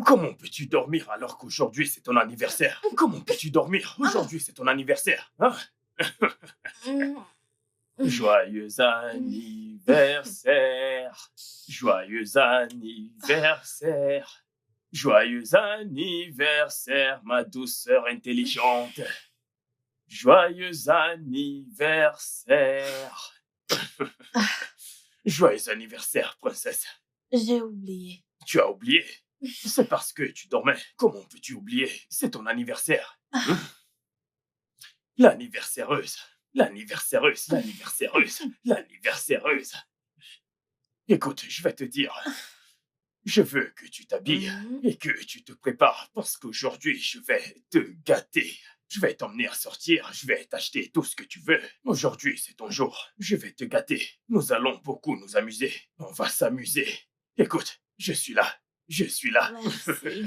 Comment peux-tu dormir alors qu'aujourd'hui c'est ton anniversaire? Comment peux-tu dormir? Aujourd'hui c'est ton anniversaire, hein? Joyeux anniversaire, joyeux anniversaire, joyeux anniversaire, ma douceur intelligente. Joyeux anniversaire. Joyeux anniversaire, princesse. J'ai oublié. Tu as oublié? C'est parce que tu dormais. Comment peux-tu oublier? C'est ton anniversaire. L'anniversaireuse. L'anniversaireuse. L'anniversaireuse. L'anniversaireuse. Écoute, je vais te dire. Je veux que tu t'habilles et que tu te prépares parce qu'aujourd'hui, je vais te gâter. Je vais t'emmener à sortir, je vais t'acheter tout ce que tu veux. Aujourd'hui, c'est ton jour. Je vais te gâter. Nous allons beaucoup nous amuser. On va s'amuser. Écoute, je suis là. Je suis là. Merci.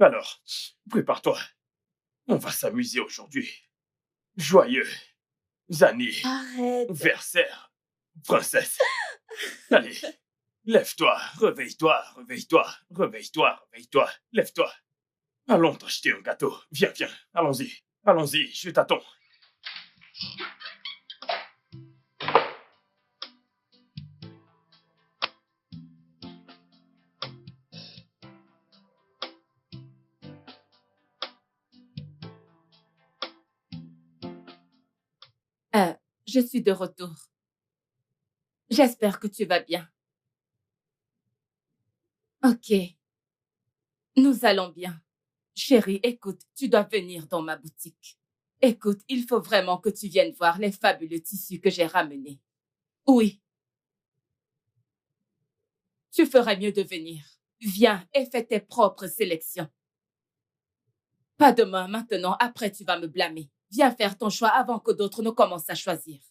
Alors, prépare-toi. On va s'amuser aujourd'hui. Joyeux anniversaire, princesse. Allez, lève-toi, réveille-toi, réveille-toi, réveille-toi, réveille-toi, lève-toi. Allons t'acheter un gâteau. Viens, viens, allons-y, allons-y, je t'attends. Je suis de retour. J'espère que tu vas bien. Ok. Nous allons bien. Chérie, écoute, tu dois venir dans ma boutique. Écoute, il faut vraiment que tu viennes voir les fabuleux tissus que j'ai ramenés. Oui. Tu ferais mieux de venir. Viens et fais tes propres sélections. Pas demain, maintenant, après tu vas me blâmer. Viens faire ton choix avant que d'autres ne commencent à choisir.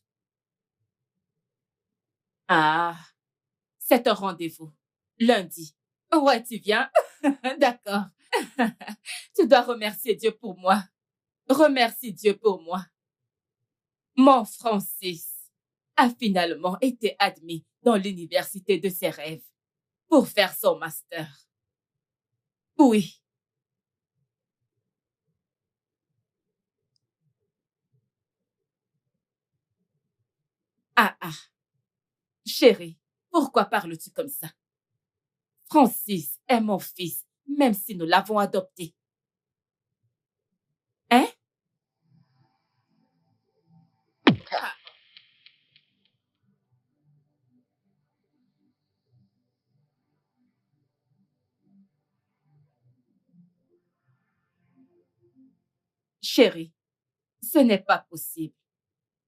Ah, c'est un rendez-vous. Lundi. Ouais, tu viens? D'accord. Tu dois remercier Dieu pour moi. Remercie Dieu pour moi. Mon Francis a finalement été admis dans l'université de ses rêves pour faire son master. Oui. Ah. Chérie, pourquoi parles-tu comme ça? Francis est mon fils, même si nous l'avons adopté. Hein? Chérie, ce n'est pas possible.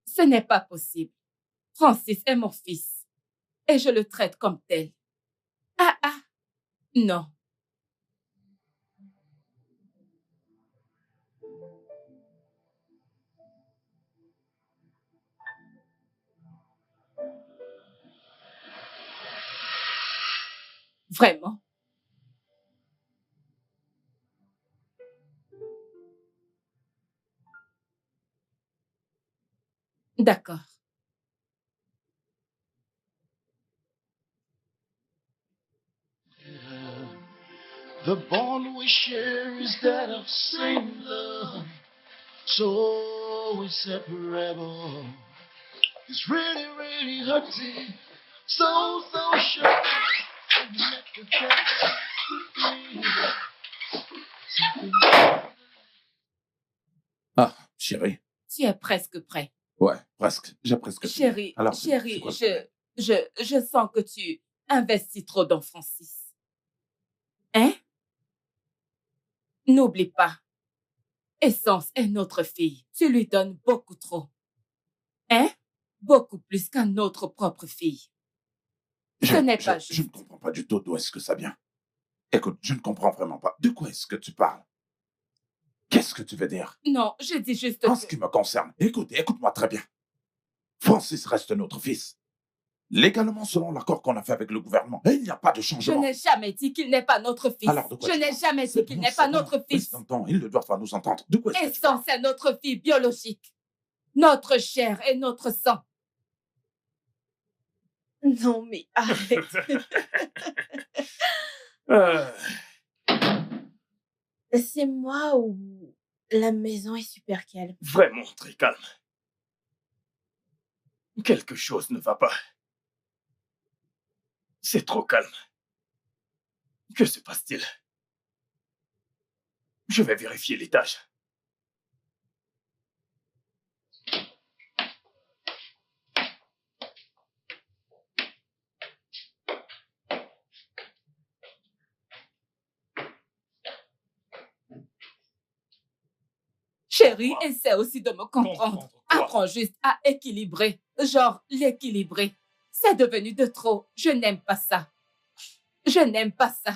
Ce n'est pas possible. Francis est mon fils et je le traite comme tel. Non. Vraiment? D'accord. The bond we share is that of same love, so inseparable. It's really, really hurting, so sure. Ah, chérie. Tu es presque prêt. Ouais, presque. J'ai presque fini. Chérie, Alors, chérie, quoi, je sens que tu investis trop dans Francis. Hein? N'oublie pas. Essence est notre fille. Tu lui donnes beaucoup trop. Hein? Beaucoup plus qu'à notre propre fille. Ce n'est pas juste. Je ne comprends pas du tout d'où est-ce que ça vient. Écoute, je ne comprends vraiment pas. De quoi est-ce que tu parles? Qu'est-ce que tu veux dire? Non, je dis juste En ce qui me concerne, écoute-moi très bien. Francis reste notre fils. Légalement, selon l'accord qu'on a fait avec le gouvernement, il n'y a pas de Je changement. n'ai jamais dit qu'il n'est pas notre fils. Alors, de quoi Je n'ai jamais dit qu'il n'est pas notre fils. Ils ne doivent pas nous entendre. De quoi est-ce que tu parles? Essence est notre fille biologique. Notre chair et notre sang. Non, mais arrête. C'est moi ou la maison est super calme? Vraiment très calme. Quelque chose ne va pas. C'est trop calme. Que se passe-t-il? Je vais vérifier l'étage. Chérie, essaie aussi de me comprendre. Comprendre quoi? Apprends juste à équilibrer. Genre, l'équilibrer. C'est devenu de trop. Je n'aime pas ça. Je n'aime pas ça.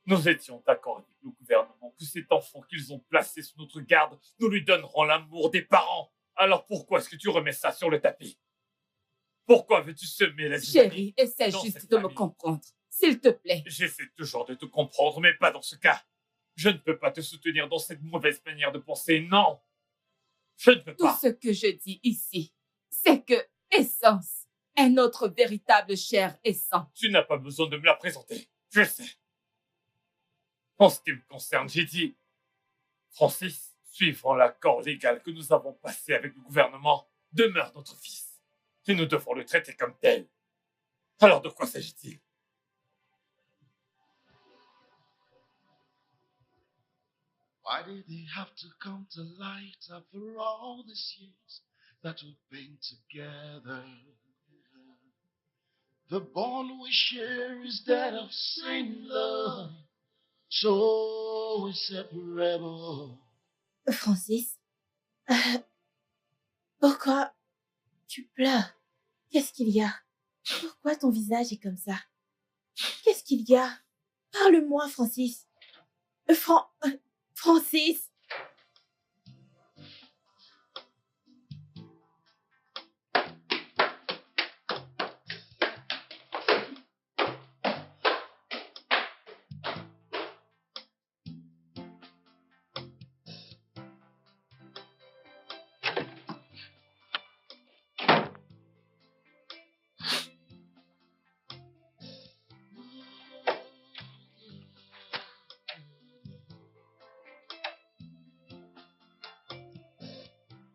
Nous étions d'accord avec le gouvernement que cet enfant qu'ils ont placé sous notre garde, nous lui donnerons l'amour des parents. Alors pourquoi est-ce que tu remets ça sur le tapis? Pourquoi veux-tu semer la zizanie? Chérie, essaie dans juste cette de me famille? comprendre. S'il te plaît. J'essaie toujours de te comprendre, mais pas dans ce cas. Je ne peux pas te soutenir dans cette mauvaise manière de penser, non. Je ne peux Tout pas. ce que je dis ici, c'est que Essence est notre véritable chair et sang. Tu n'as pas besoin de me la présenter. Je sais. En ce qui me concerne, j'ai dit, Francis, suivant l'accord légal que nous avons passé avec le gouvernement, demeure notre fils. Et nous devons le traiter comme tel. Alors de quoi s'agit-il? Why did they have to come to light after all these years that we've been together? The bond we share is that of same love, so inseparable. Francis, pourquoi tu pleures? Qu'est-ce qu'il y a? Pourquoi ton visage est comme ça? Qu'est-ce qu'il y a? Parle-moi, Francis. Francis!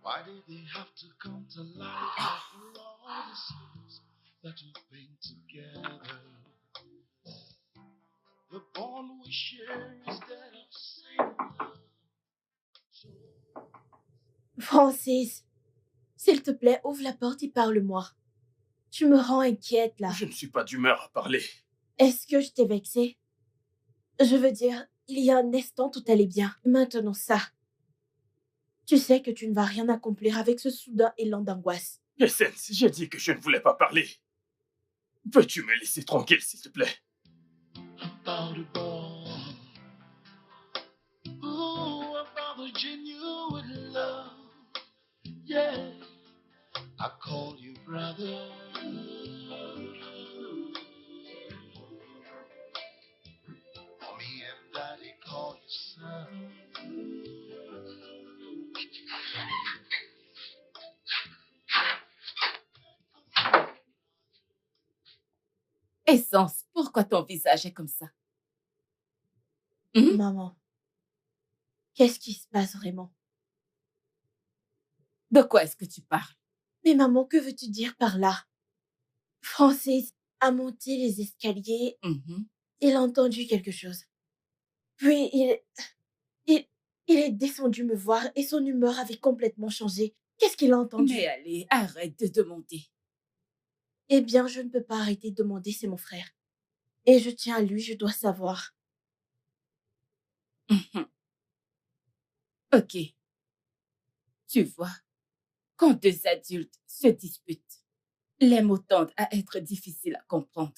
Why did they have to come to light after all these years that we've been together? The bond we share is that of same love. So Francis, s'il te plaît, ouvre la porte et parle-moi. Tu me rends inquiète, là. Je ne suis pas d'humeur à parler. Est-ce que je t'ai vexée? Je veux dire, il y a un instant, tout allait bien. Maintenant, ça. Tu sais que tu ne vas rien accomplir avec ce soudain élan d'angoisse. Essence, j'ai dit que je ne voulais pas parler. Peux-tu me laisser tranquille, s'il te plaît? about a bond. Ooh, about the genuine love. Yeah, I call you brother. Mommy and daddy call you son. Essence, pourquoi ton visage est comme ça? Hmm? Maman, qu'est-ce qui se passe vraiment? De quoi est-ce que tu parles? Mais maman, que veux-tu dire par là? Francis a monté les escaliers, Mhm. il a entendu quelque chose. Puis il est descendu me voir et son humeur avait complètement changé. Qu'est-ce qu'il a entendu? Mais allez, arrête de demander. Eh bien, je ne peux pas arrêter de demander, c'est mon frère. Et je tiens à lui, je dois savoir. Mhm. Ok. Tu vois, quand deux adultes se disputent, les mots tendent à être difficiles à comprendre.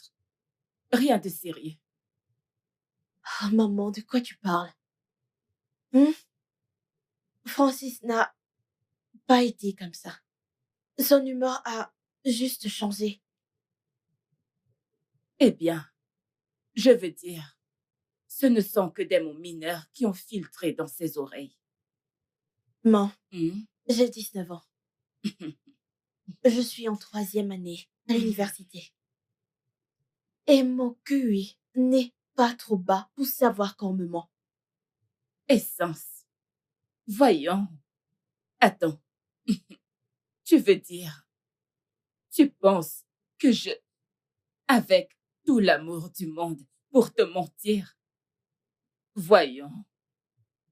Rien de sérieux. Oh, maman, de quoi tu parles? Francis n'a pas été comme ça. Son humeur a juste changé. Eh bien, je veux dire, ce ne sont que des mots mineurs qui ont filtré dans ses oreilles. Maman, Hmm? j'ai 19 ans. Je suis en 3e année à l'université. Et mon QI n'est pas trop bas pour savoir qu'on me ment. Essence. Voyons. Attends. Tu veux dire, tu penses que avec tout l'amour du monde, pour te mentir? Voyons.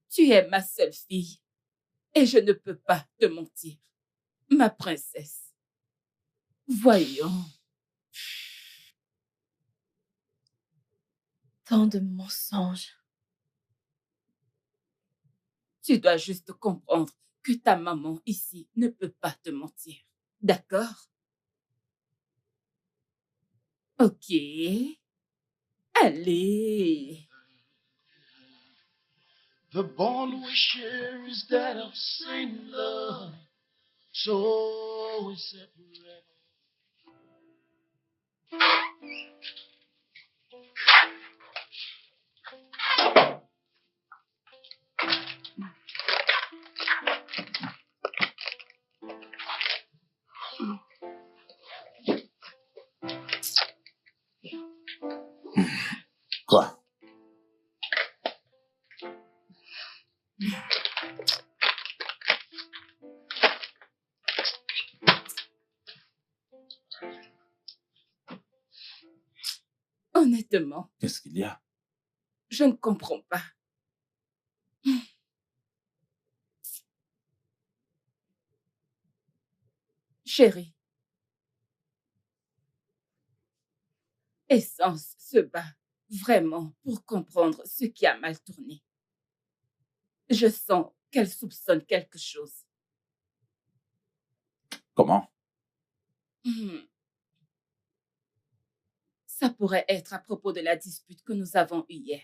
Tu es ma seule fille et je ne peux pas te mentir, ma princesse. Voyons. Tant de mensonges. Tu dois juste comprendre que ta maman ici ne peut pas te mentir. D'accord? Ok. Allez. The bond we share is that of same love, so we separate. Quoi? Honnêtement, Qu'est-ce qu'il y a? je ne comprends pas. Chérie, Essence se bat vraiment pour comprendre ce qui a mal tourné. Je sens qu'elle soupçonne quelque chose. Comment? Ça pourrait être à propos de la dispute que nous avons eue hier.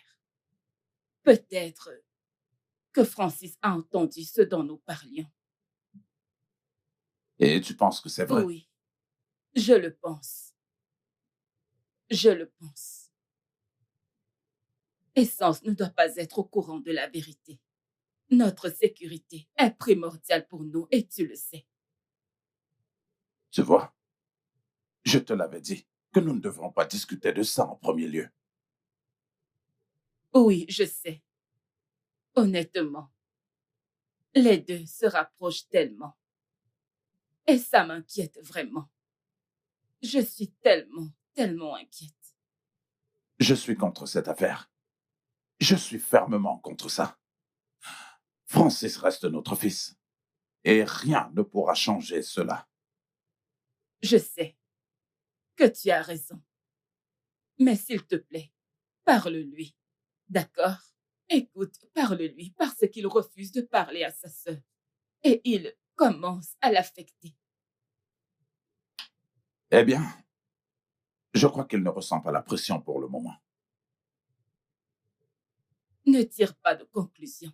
Peut-être que Francis a entendu ce dont nous parlions. Et tu penses que c'est vrai? Oui, je le pense. Je le pense. Essence ne doit pas être au courant de la vérité. Notre sécurité est primordiale pour nous et tu le sais. Tu vois, je te l'avais dit que nous ne devrons pas discuter de ça en premier lieu. Oui, je sais. Honnêtement, les deux se rapprochent tellement. Et ça m'inquiète vraiment. Je suis tellement inquiète. Je suis contre cette affaire. Je suis fermement contre ça. Francis reste notre fils. Et rien ne pourra changer cela. Je sais que tu as raison. Mais s'il te plaît, parle-lui. D'accord? Écoute, parle-lui parce qu'il refuse de parler à sa sœur. Et il commence à l'affecter. Eh bien, je crois qu'il ne ressent pas la pression pour le moment. Ne tire pas de conclusion.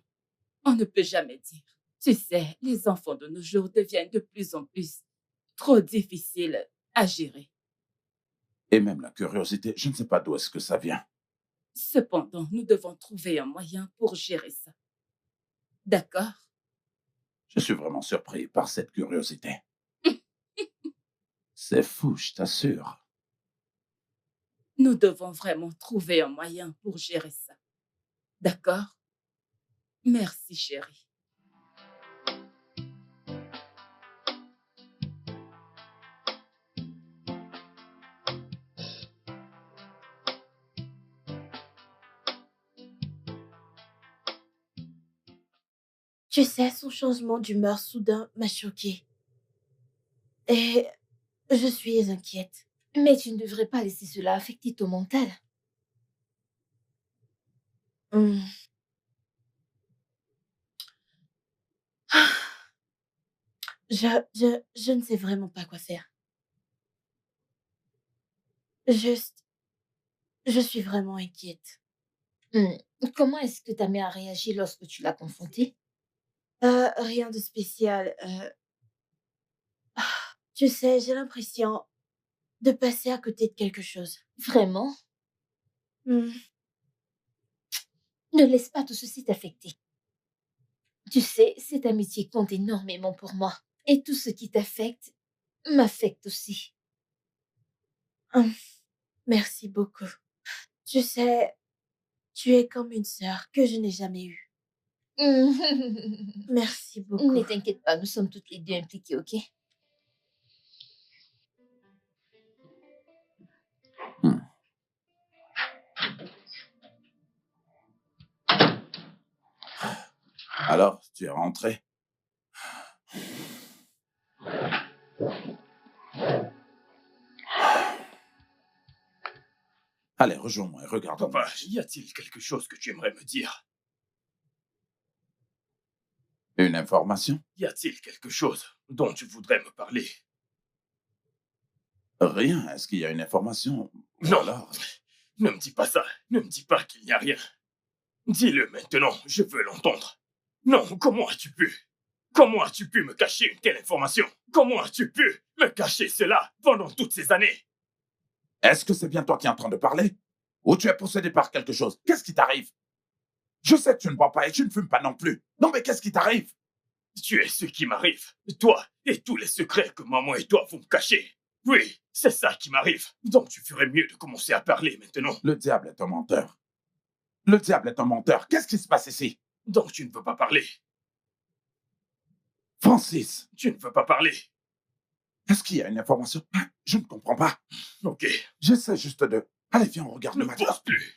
On ne peut jamais dire. Tu sais, les enfants de nos jours deviennent de plus en plus trop difficiles à gérer. Et même la curiosité, je ne sais pas d'où est-ce que ça vient. Cependant, nous devons trouver un moyen pour gérer ça. D'accord? Je suis vraiment surpris par cette curiosité. C'est fou, je t'assure. Nous devons vraiment trouver un moyen pour gérer ça. D'accord? Merci, chérie. Tu sais, son changement d'humeur soudain m'a choquée. Et je suis inquiète. Mais tu ne devrais pas laisser cela affecter ton mental. Hmm. Je ne sais vraiment pas quoi faire. Je suis vraiment inquiète. Comment est-ce que ta mère a réagi lorsque tu l'as confrontée? Rien de spécial. Tu sais, j'ai l'impression de passer à côté de quelque chose. Vraiment? Hmm. Ne laisse pas tout ceci t'affecter. Tu sais, cette amitié compte énormément pour moi. Et tout ce qui t'affecte m'affecte aussi. Merci beaucoup. Tu sais, Tu es comme une sœur que je n'ai jamais eue. Merci beaucoup. Ne t'inquiète pas, nous sommes toutes les deux impliquées, ok? Alors, tu es rentré? Allez, rejoins-moi et regarde-moi. Papa, y a-t-il quelque chose que tu aimerais me dire? Une information? Y a-t-il quelque chose dont tu voudrais me parler? Rien. Est-ce qu'il y a une information? Ou Non. alors... Ne me dis pas ça. Ne me dis pas qu'il n'y a rien. Dis-le maintenant, je veux l'entendre. Non, comment as-tu pu? Comment as-tu pu me cacher une telle information? Comment as-tu pu me cacher cela pendant toutes ces années? Est-ce que c'est bien toi qui es en train de parler? Ou tu es possédé par quelque chose? Qu'est-ce qui t'arrive? Je sais que tu ne bois pas et que tu ne fumes pas non plus. Non, mais qu'est-ce qui t'arrive? Tu es ce qui m'arrive. Toi et tous les secrets que maman et toi vont me cacher. Oui, c'est ça qui m'arrive. Donc tu ferais mieux de commencer à parler maintenant. Le diable est un menteur. Le diable est un menteur. Qu'est-ce qui se passe ici? Donc tu ne veux pas parler. Francis, Tu ne veux pas parler. est-ce qu'il y a une information? Je ne comprends pas. Ok. J'essaie juste de... Allez, viens, on regarde Ne le match. pense plus.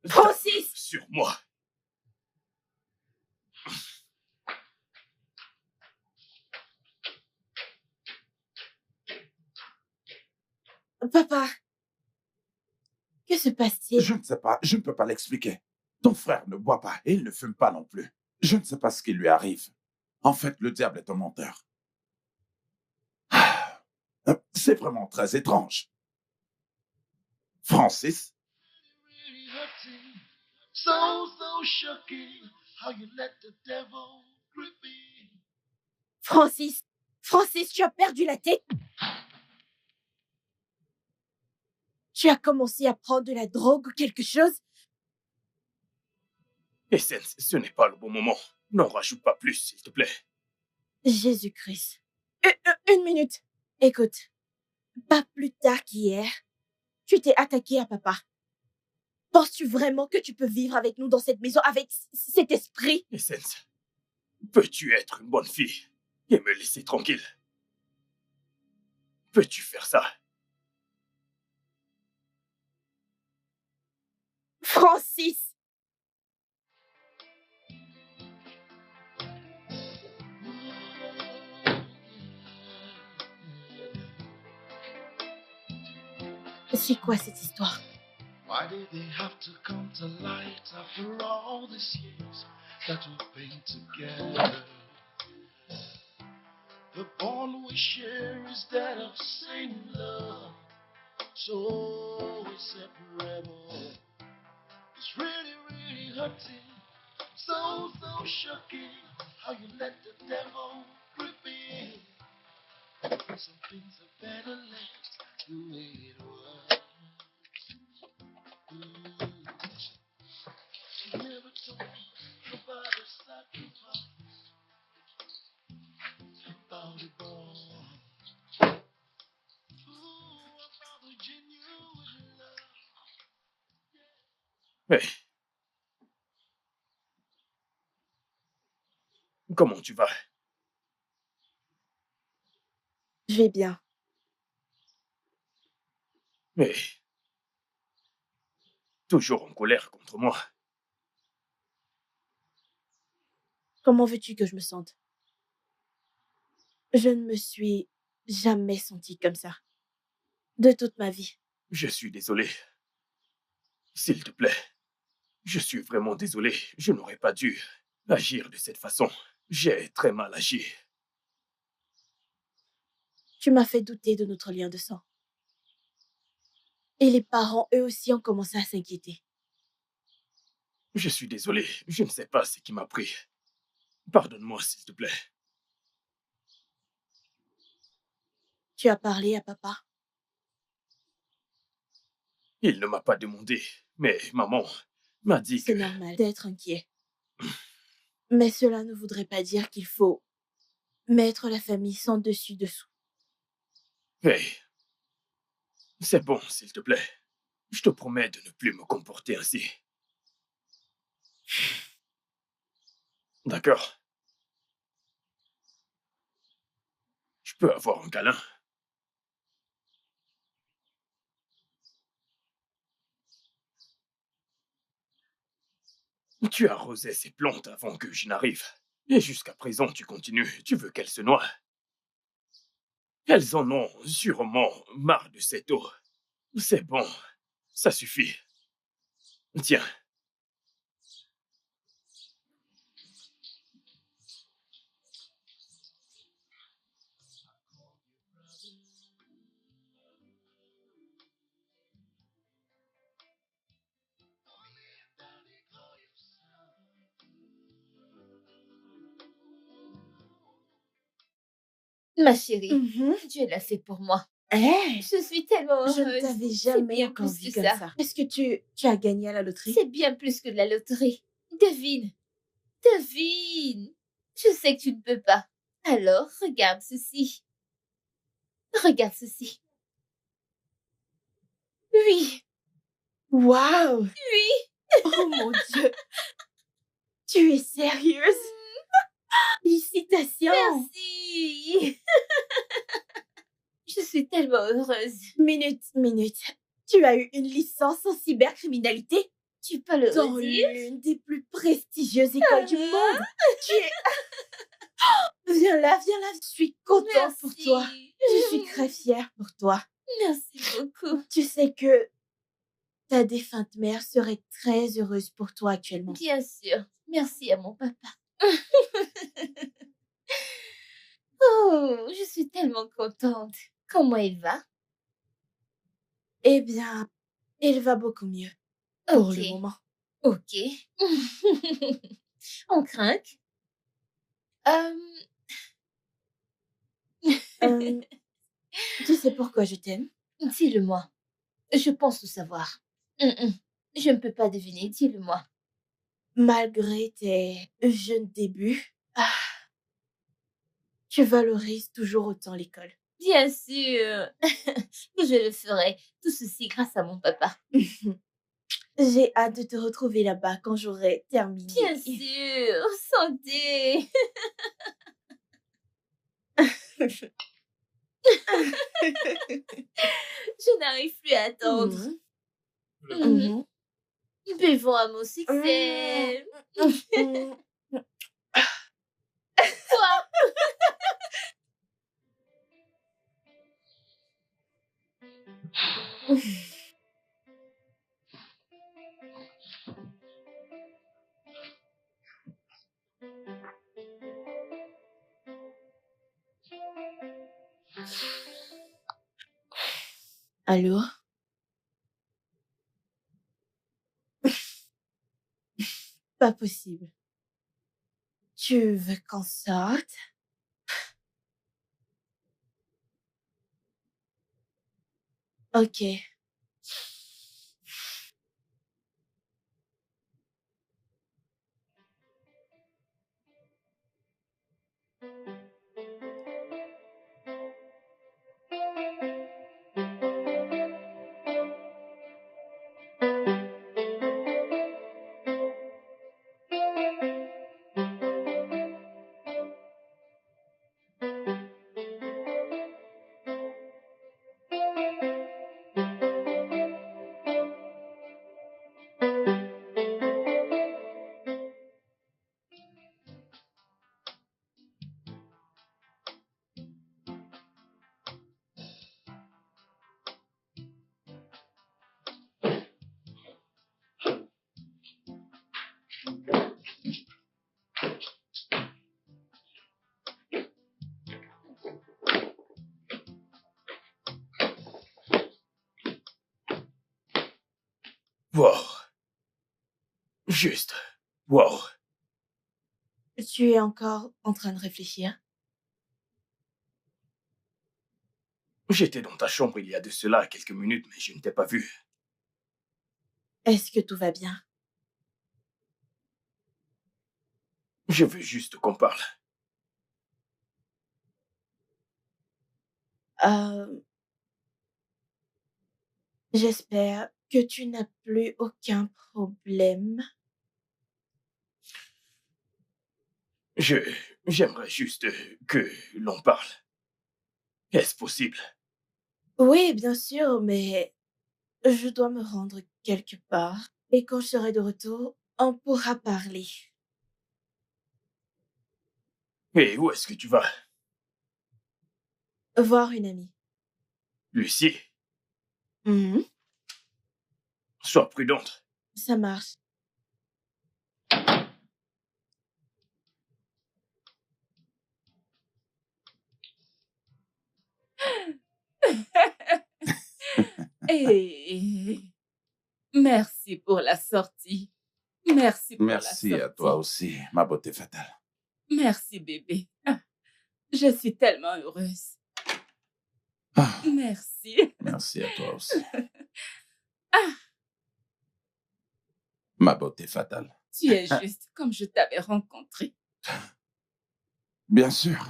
Francis! Sur moi. Papa, que se passe-t-il? Je ne sais pas, je ne peux pas l'expliquer. Ton frère ne boit pas et il ne fume pas non plus. Je ne sais pas ce qui lui arrive. En fait, le diable est un menteur. C'est vraiment très étrange. Francis, Really hurting, so shocking how you let the devil grip me. Francis! Francis, tu as perdu la tête! Tu as commencé à prendre de la drogue ou quelque chose? Essence, ce n'est pas le bon moment. N'en rajoute pas plus, s'il te plaît. Jésus-Christ. Une minute. Écoute, pas plus tard qu'hier, tu t'es attaqué à papa. Penses-tu vraiment que tu peux vivre avec nous dans cette maison avec cet esprit? Essence, peux-tu être une bonne fille et me laisser tranquille? Peux-tu faire ça? Francis! C'est quoi cette histoire? Why did they have to come to light after all these years that we've been together? The bond we share is that of same love, so inseparable. It's really hurting, so shocking how you let the devil grip me. Some things are better left the way it was. You never told me about the sacrifice, about the bond. Ooh, about the genuine love. Mais... Comment tu vas? Je vais bien. Mais... Toujours en colère contre moi. Comment veux-tu que je me sente? Je ne me suis jamais sentie comme ça. De toute ma vie. Je suis désolé. S'il te plaît. Je suis vraiment désolé. Je n'aurais pas dû agir de cette façon. J'ai très mal agi. Tu m'as fait douter de notre lien de sang. Et les parents, eux aussi, ont commencé à s'inquiéter. Je suis désolé. Je ne sais pas ce qui m'a pris. Pardonne-moi, s'il te plaît. Tu as parlé à papa? Il ne m'a pas demandé, mais maman m'a dit que... C'est normal d'être inquiet. Mais cela ne voudrait pas dire qu'il faut mettre la famille sans dessus-dessous. Hey, c'est bon, s'il te plaît. Je te promets de ne plus me comporter ainsi. D'accord. Je peux avoir un câlin. Tu as arrosé ces plantes avant que je n'arrive. Et jusqu'à présent, tu continues. Tu veux qu'elles se noient. Elles en ont sûrement marre de cette eau. C'est bon. Ça suffit. Tiens. Ma chérie, Mhm. Dieu l'a fait pour moi. Eh, Je suis tellement je heureuse. ne t'avais C'est jamais bien encore plus vu que comme ça. ça. Est-ce que tu as gagné à la loterie? C'est bien plus que de la loterie. Devine. Devine. Je sais que tu ne peux pas. Alors, regarde ceci. Regarde ceci. Oui, Waouh! oui. Oh mon Dieu! Tu es sérieuse? Félicitations! Merci. Je suis tellement heureuse. Minute. Tu as eu une licence en cybercriminalité Tu peux le dans redire? l'une des plus prestigieuses écoles du monde. Tu es... Viens là. Je suis contente pour toi. Je suis très fière pour toi. Merci beaucoup. Tu sais que ta défunte mère serait très heureuse pour toi actuellement. Bien sûr. Merci à mon papa. Oh, je suis tellement contente. Comment il va? Eh bien, il va beaucoup mieux pour Ok. le moment. Ok. On craque. Euh, tu sais pourquoi je t'aime? Dis-le-moi. Je pense le savoir. Je ne peux pas deviner. Dis-le-moi. Malgré tes jeunes débuts, tu valorises toujours autant l'école. Bien sûr. Je le ferai. Tout ceci grâce à mon papa. J'ai hâte de te retrouver là-bas quand j'aurai terminé. Bien sûr. Santé. Je n'arrive plus à attendre. Mhm. Buvons à mon succès. Mhm. Quoi? Allô? Pas possible. Tu veux qu'on sorte? Ok. Wow. Juste. Wow. Tu es encore en train de réfléchir? J'étais dans ta chambre il y a de cela quelques minutes, mais je ne t'ai pas vu. Est-ce que tout va bien? Je veux juste qu'on parle. J'espère que tu n'as plus aucun problème J'aimerais juste que l'on parle. Est-ce possible? Oui, bien sûr, mais je dois me rendre quelque part. Et quand je serai de retour, on pourra parler. Et où est-ce que tu vas? Voir une amie. Lucie, Mhm, sois prudente. ça marche. Et merci pour la sortie. Merci pour la Merci à toi sortie. aussi, ma beauté fatale. Merci, bébé. Ah, je suis tellement heureuse. Ah, Merci. merci à toi aussi, Ah, ma beauté fatale. tu es juste comme je t'avais rencontré. Bien sûr.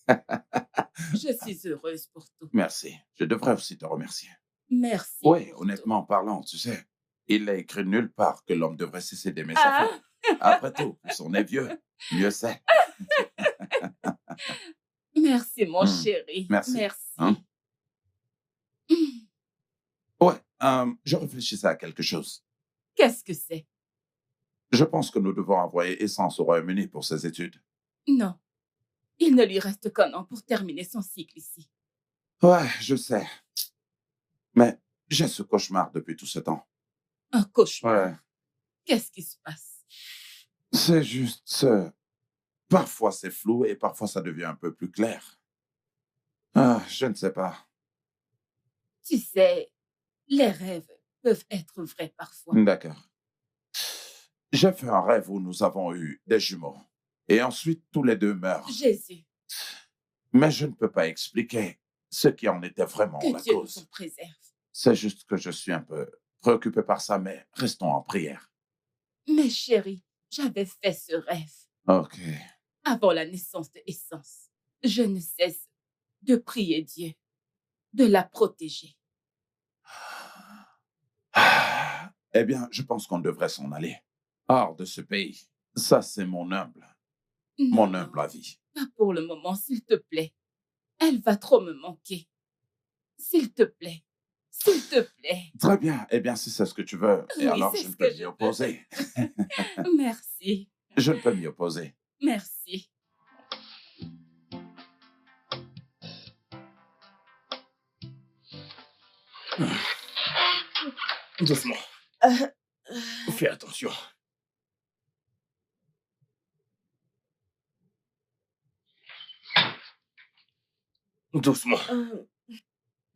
Je suis heureuse pour tout. Merci. Je devrais aussi te remercier. Merci. Oui, pour honnêtement parlant, tu sais, il n'est écrit nulle part que l'homme devrait cesser d'aimer tout. sa Ah, femme. Après tout, plus on est vieux, mieux c'est. merci, mon Hmm, chéri. merci. Merci. Hein? Hmm, Ouais, je réfléchissais à quelque chose. qu'est-ce que c'est? Je pense que nous devons envoyer Essence au Royaume-Uni pour ses études. Non, il ne lui reste qu'un an pour terminer son cycle ici. Ouais, je sais. Mais j'ai ce cauchemar depuis tout ce temps. Un cauchemar. Ouais, Qu'est-ce qui se passe? c'est juste ce... Parfois c'est flou et parfois ça devient un peu plus clair. Ah, je ne sais pas. Tu sais, les rêves peuvent être vrais parfois. D'accord. J'ai fait un rêve où nous avons eu des jumeaux. Et ensuite, tous les deux meurent. Jésus, Mais je ne peux pas expliquer ce qui en était vraiment que la Dieu nous en cause. préserve. C'est juste que je suis un peu préoccupé par ça, mais restons en prière. Mais chérie, j'avais fait ce rêve Ok. avant la naissance de Essence. Je ne cesse de prier Dieu, de la protéger. Eh bien, je pense qu'on devrait s'en aller. Hors de ce pays. Ça, c'est mon humble Non, avis. pas pour le moment, s'il te plaît. Elle va trop me manquer. S'il te plaît, s'il te plaît. Très bien. Eh bien, si c'est ce que tu veux, et Oui, alors c'est je ne ce peux que m'y je veux. opposer. Merci, Je ne peux m'y opposer. merci. Doucement. Euh, Fais attention. Doucement.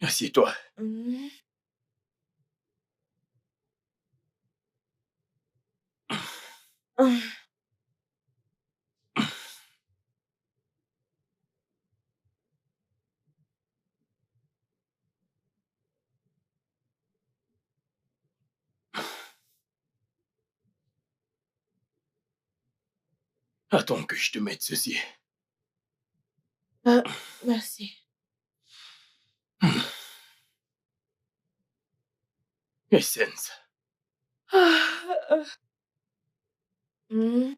Assieds-toi. mhm. Attends que je te mette ceci. Merci. Essence, Mhm.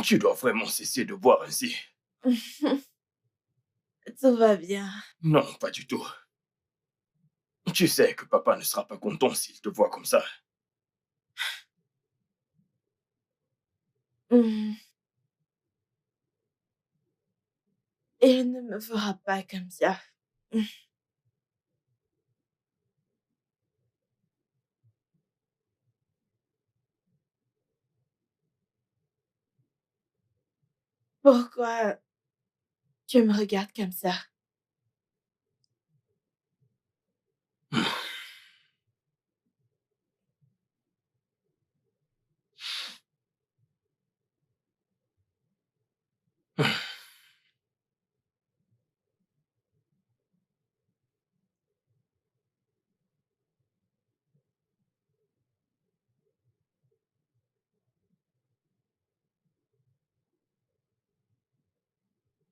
tu dois vraiment cesser de boire ainsi. Tout va bien. Non, pas du tout. Tu sais que papa ne sera pas content s'il te voit comme ça. Mhm. Il ne me fera pas comme ça. Pourquoi tu me regardes comme ça?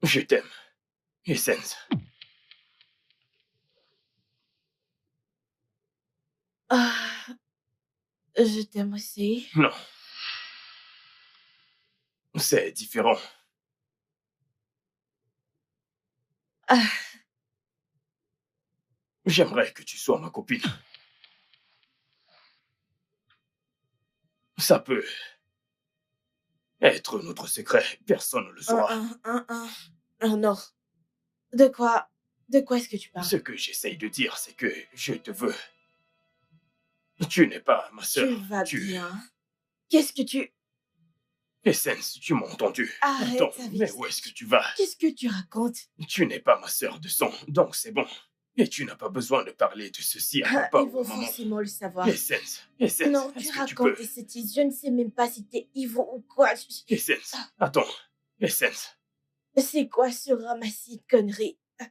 Je t'aime, Essence. Ah, je t'aime aussi. Non. C'est différent. Ah, J'aimerais que tu sois ma copine. Ça peut être notre secret. Personne ne le saura. non. De quoi est-ce que tu parles? Ce que j'essaye de dire, c'est que je te veux. Tu n'es pas ma sœur. Tu vas bien. Qu'est-ce que tu... Essence, tu m'as entendu. Arrête Attends, avec mais ça. où est-ce que tu vas? Qu'est-ce que tu racontes? Tu n'es pas ma sœur de sang, donc c'est bon. Et tu n'as pas besoin de parler de ceci à papa Ils ou vont à maman. forcément le savoir. Essence, Non, tu est-ce que tu racontes peux? des sottises. Je ne sais même pas si t'es Yvon ou quoi. Essence, attends. Essence, C'est quoi ce ramassis de conneries? Why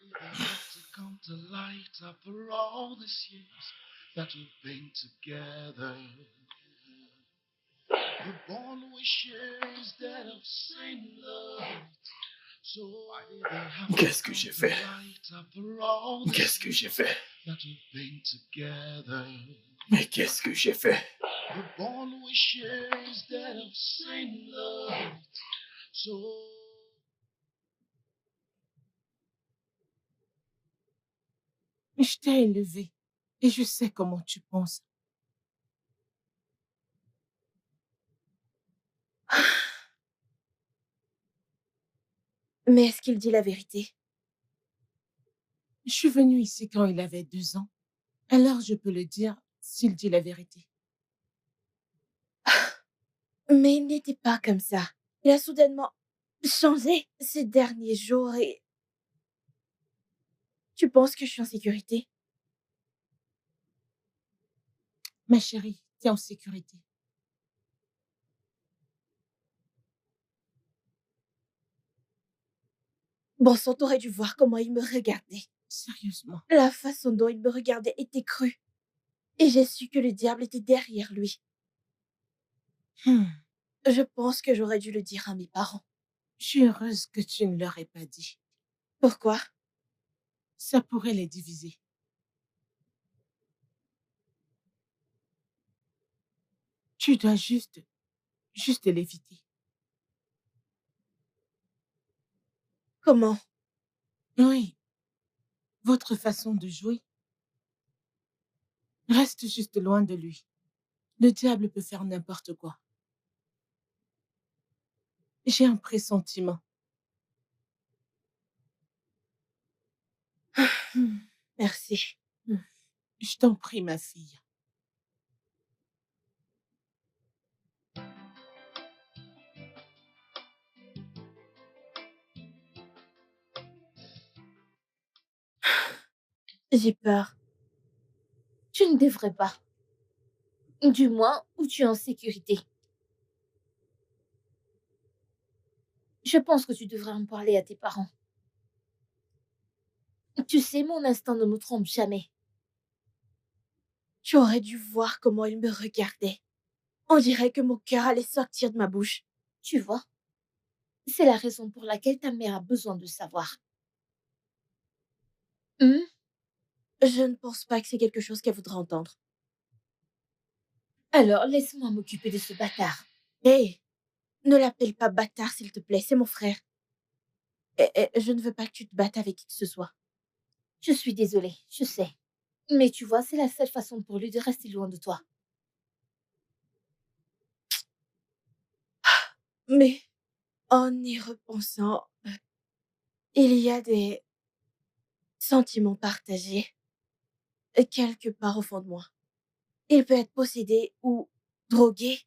did it have to come to light after all these years that we've been together? The bond we share is that of same love. So why did it have to Qu'est-ce que come j'ai to fait? light after all these qu'est-ce que j'ai fait? that we've been together? Mais qu'est-ce que j'ai fait? The bond we share is that of same love. So Je t'ai élevé et je sais comment tu penses. Mais est-ce qu'il dit la vérité? Je suis venue ici quand il avait 2 ans. Alors je peux le dire s'il dit la vérité. Mais il n'était pas comme ça. Il a soudainement changé ces derniers jours et... Tu penses que je suis en sécurité? Ma chérie, t'es en sécurité. Bon sang, t'aurais dû voir comment il me regardait. Sérieusement. La façon dont il me regardait était crue. Et j'ai su que le diable était derrière lui. Je pense que j'aurais dû le dire à mes parents. Je suis heureuse que tu ne leur aies pas dit. Pourquoi? Ça pourrait les diviser. Tu dois juste l'éviter. Comment? Oui. Votre façon de jouer. Reste juste loin de lui. Le diable peut faire n'importe quoi. J'ai un pressentiment. Merci. Je t'en prie, ma fille. J'ai peur. Tu ne devrais pas. Du moins, où tu es en sécurité. Je pense que tu devrais en parler à tes parents. Tu sais, mon instinct ne me trompe jamais. Tu aurais dû voir comment il me regardait. On dirait que mon cœur allait sortir de ma bouche. Tu vois, c'est la raison pour laquelle ta mère a besoin de savoir. Je ne pense pas que c'est quelque chose qu'elle voudra entendre. Alors, laisse-moi m'occuper de ce bâtard. Hé, ne l'appelle pas bâtard, s'il te plaît, c'est mon frère. Et je ne veux pas que tu te battes avec qui que ce soit. Je suis désolée, je sais. Mais tu vois, c'est la seule façon pour lui de rester loin de toi. Mais en y repensant, il y a des sentiments partagés quelque part au fond de moi. Il peut être possédé ou drogué.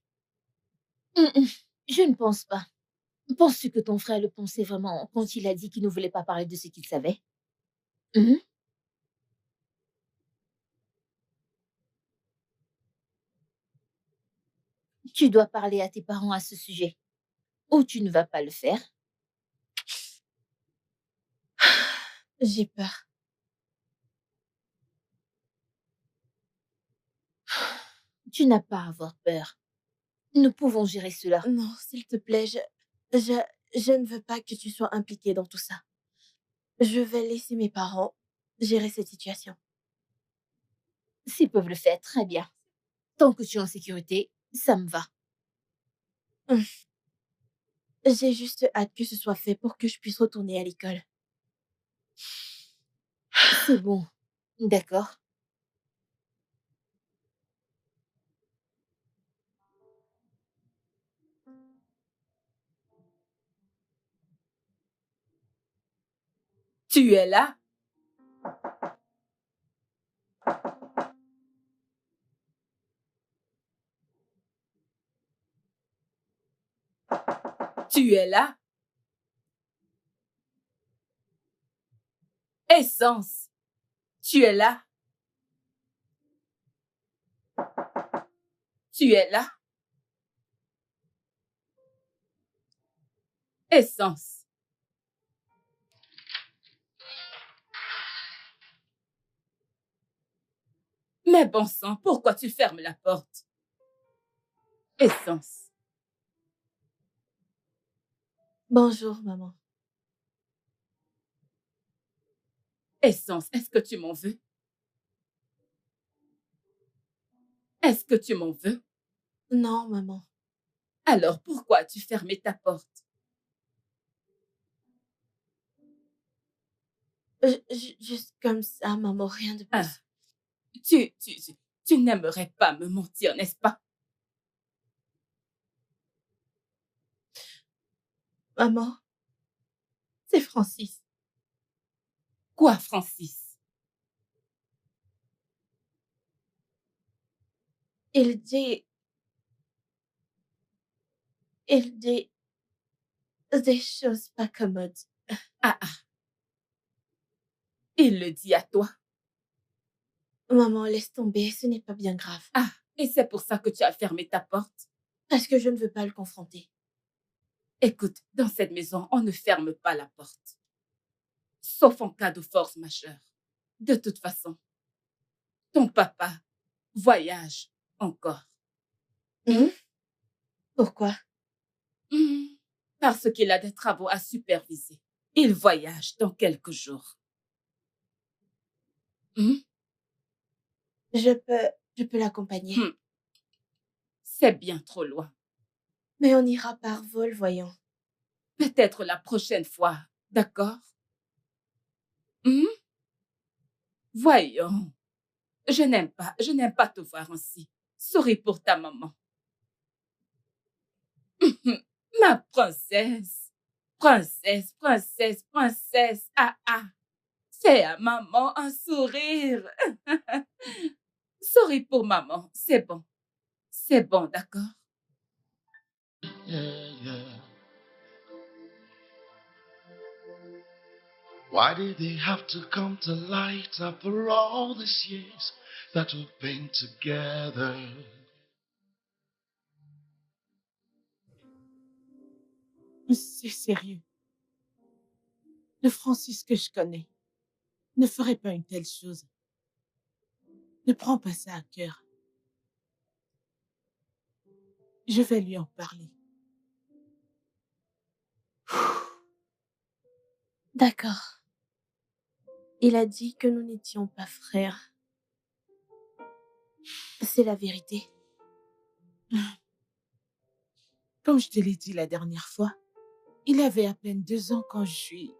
Je ne pense pas. Penses-tu que ton frère le pensait vraiment quand il a dit qu'il ne voulait pas parler de ce qu'il savait? Tu dois parler à tes parents à ce sujet. Ou tu ne vas pas le faire. J'ai peur. Tu n'as pas à avoir peur. Nous pouvons gérer cela. Non, s'il te plaît, je ne veux pas que tu sois impliqué dans tout ça. Je vais laisser mes parents gérer cette situation. S'ils peuvent le faire, très bien. Tant que tu es en sécurité, ça me va. J'ai juste hâte que ce soit fait pour que je puisse retourner à l'école. C'est bon. D'accord. Tu es là? Tu es là? Essence, tu es là? Tu es là? Essence. Mais bon sang, pourquoi tu fermes la porte? Essence. Bonjour, maman. Essence, est-ce que tu m'en veux? Est-ce que tu m'en veux? Non, maman. Alors pourquoi as-tu fermé ta porte? Juste comme ça, maman, rien de plus. Ah, tu n'aimerais pas me mentir, n'est-ce pas? Maman, c'est Francis. Quoi, Francis? Il dit des choses pas commodes. Ah, ah. Il le dit à toi. Maman, laisse tomber, ce n'est pas bien grave. Ah, et c'est pour ça que tu as fermé ta porte? Parce que je ne veux pas le confronter. Écoute, dans cette maison, on ne ferme pas la porte. Sauf en cas de force majeure. De toute façon, ton papa voyage encore. Pourquoi? Parce qu'il a des travaux à superviser. Il voyage dans quelques jours. Je peux l'accompagner. C'est bien trop loin. Mais on ira par vol, voyons. Peut-être la prochaine fois, d'accord? Voyons. Je n'aime pas te voir ainsi. Souris pour ta maman. Ma princesse. Princesse, princesse, princesse. Ah, ah. Fais à maman un sourire. Souris pour maman. C'est bon. C'est bon, d'accord? Yeah, yeah. Why did they have to come to light after all these years that we've been together? C'est sérieux. Le Francis que je connais ne ferait pas une telle chose. Ne prends pas ça à cœur. Je vais lui en parler. D'accord. Il a dit que nous n'étions pas frères. C'est la vérité. Comme je te l'ai dit la dernière fois, il avait à peine 2 ans quand je suis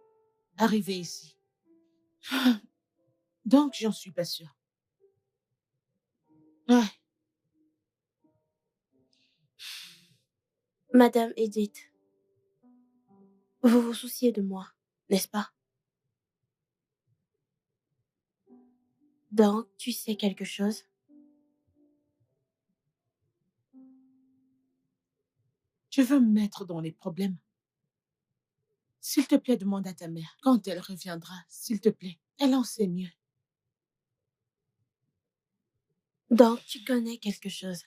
arrivée ici. Donc, j'en suis pas sûre. Ouais. Madame Edith, vous vous souciez de moi, n'est-ce pas? Donc, tu sais quelque chose? Je veux me mettre dans les problèmes. S'il te plaît, demande à ta mère. Quand elle reviendra, s'il te plaît. Elle en sait mieux. Donc, tu connais quelque chose?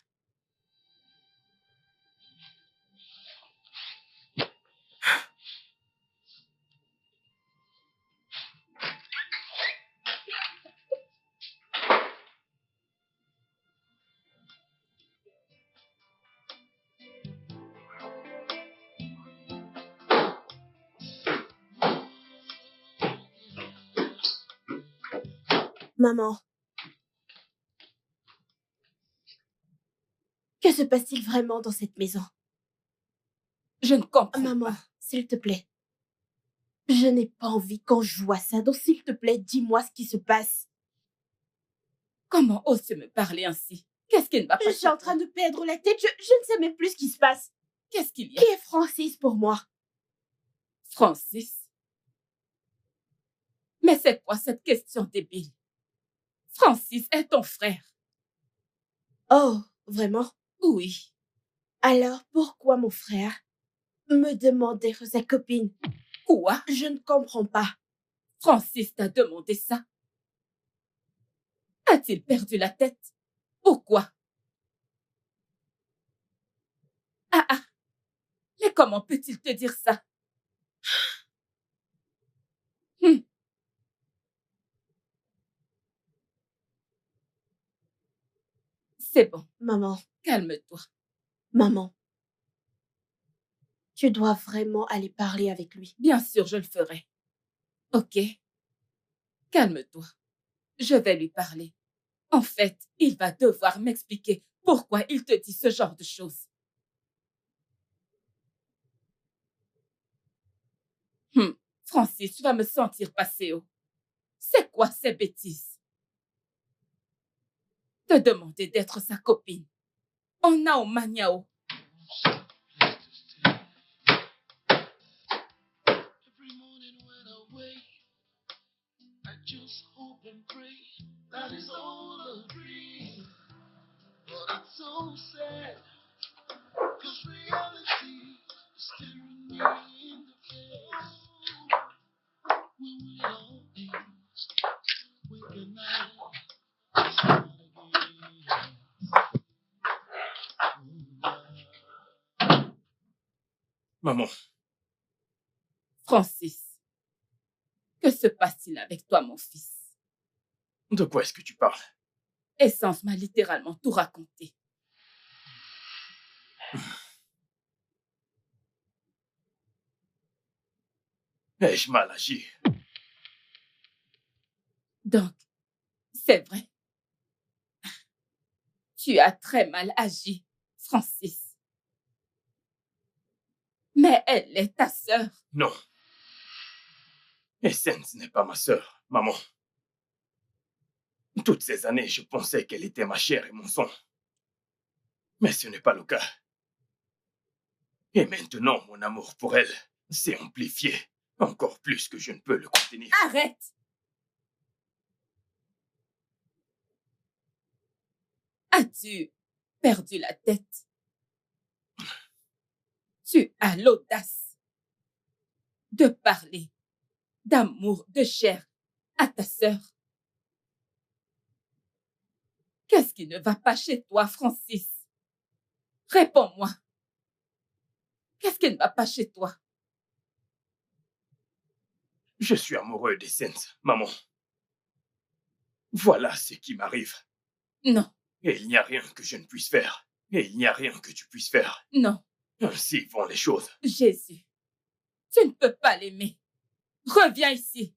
Maman. Que se passe-t-il vraiment dans cette maison? Je ne comprends Maman, pas. s'il te plaît. Je n'ai pas envie quand je vois ça. Donc, s'il te plaît, dis-moi ce qui se passe. Comment oses-tu me parler ainsi? Qu'est-ce qui ne va pas? Je suis en train de perdre la tête. Je ne sais même plus ce qui se passe. Qu'est-ce qu'il y a? Qui est Francis pour moi? Francis? Mais c'est quoi cette question débile? Francis est ton frère. Oh, vraiment? Oui. Alors, pourquoi mon frère me demande d'être sa copine? Quoi? Je ne comprends pas. Francis t'a demandé ça? A-t-il perdu la tête? Pourquoi? Ah! Mais comment peut-il te dire ça? C'est bon. Maman, Calme-toi. maman. Tu dois vraiment aller parler avec lui. Bien sûr, je le ferai. Ok? Calme-toi. Je vais lui parler. En fait, il va devoir m'expliquer pourquoi il te dit ce genre de choses. Francis, tu vas me sentir passer haut. C'est quoi ces bêtises? Te demander d'être sa copine. On a au maniao. Every morning when I wake, I just hope and pray that it's all a dream. But it's so sad, 'cause reality is staring me in the face. When we all age, we can start again. Maman, Francis, que se passe-t-il avec toi, mon fils? de quoi est-ce que tu parles? Essence m'a littéralement tout raconté. Ai-je mal agi? Donc, c'est vrai. Tu as très mal agi, Francis. Mais elle est ta sœur. Non. Essence n'est pas ma sœur, maman. Toutes ces années, je pensais qu'elle était ma chair et mon sang. Mais ce n'est pas le cas. Et maintenant, mon amour pour elle s'est amplifié, encore plus que je ne peux le contenir. Arrête! As-tu perdu la tête? Tu as l'audace de parler d'amour, de chair à ta sœur. Qu'est-ce qui ne va pas chez toi, Francis? Réponds-moi. Qu'est-ce qui ne va pas chez toi? Je suis amoureux d'Essence, maman. Voilà ce qui m'arrive. Non, Et il n'y a rien que je ne puisse faire. Et il n'y a rien que tu puisses faire. non, Ainsi vont les choses. Jésus, tu ne peux pas l'aimer. Reviens ici.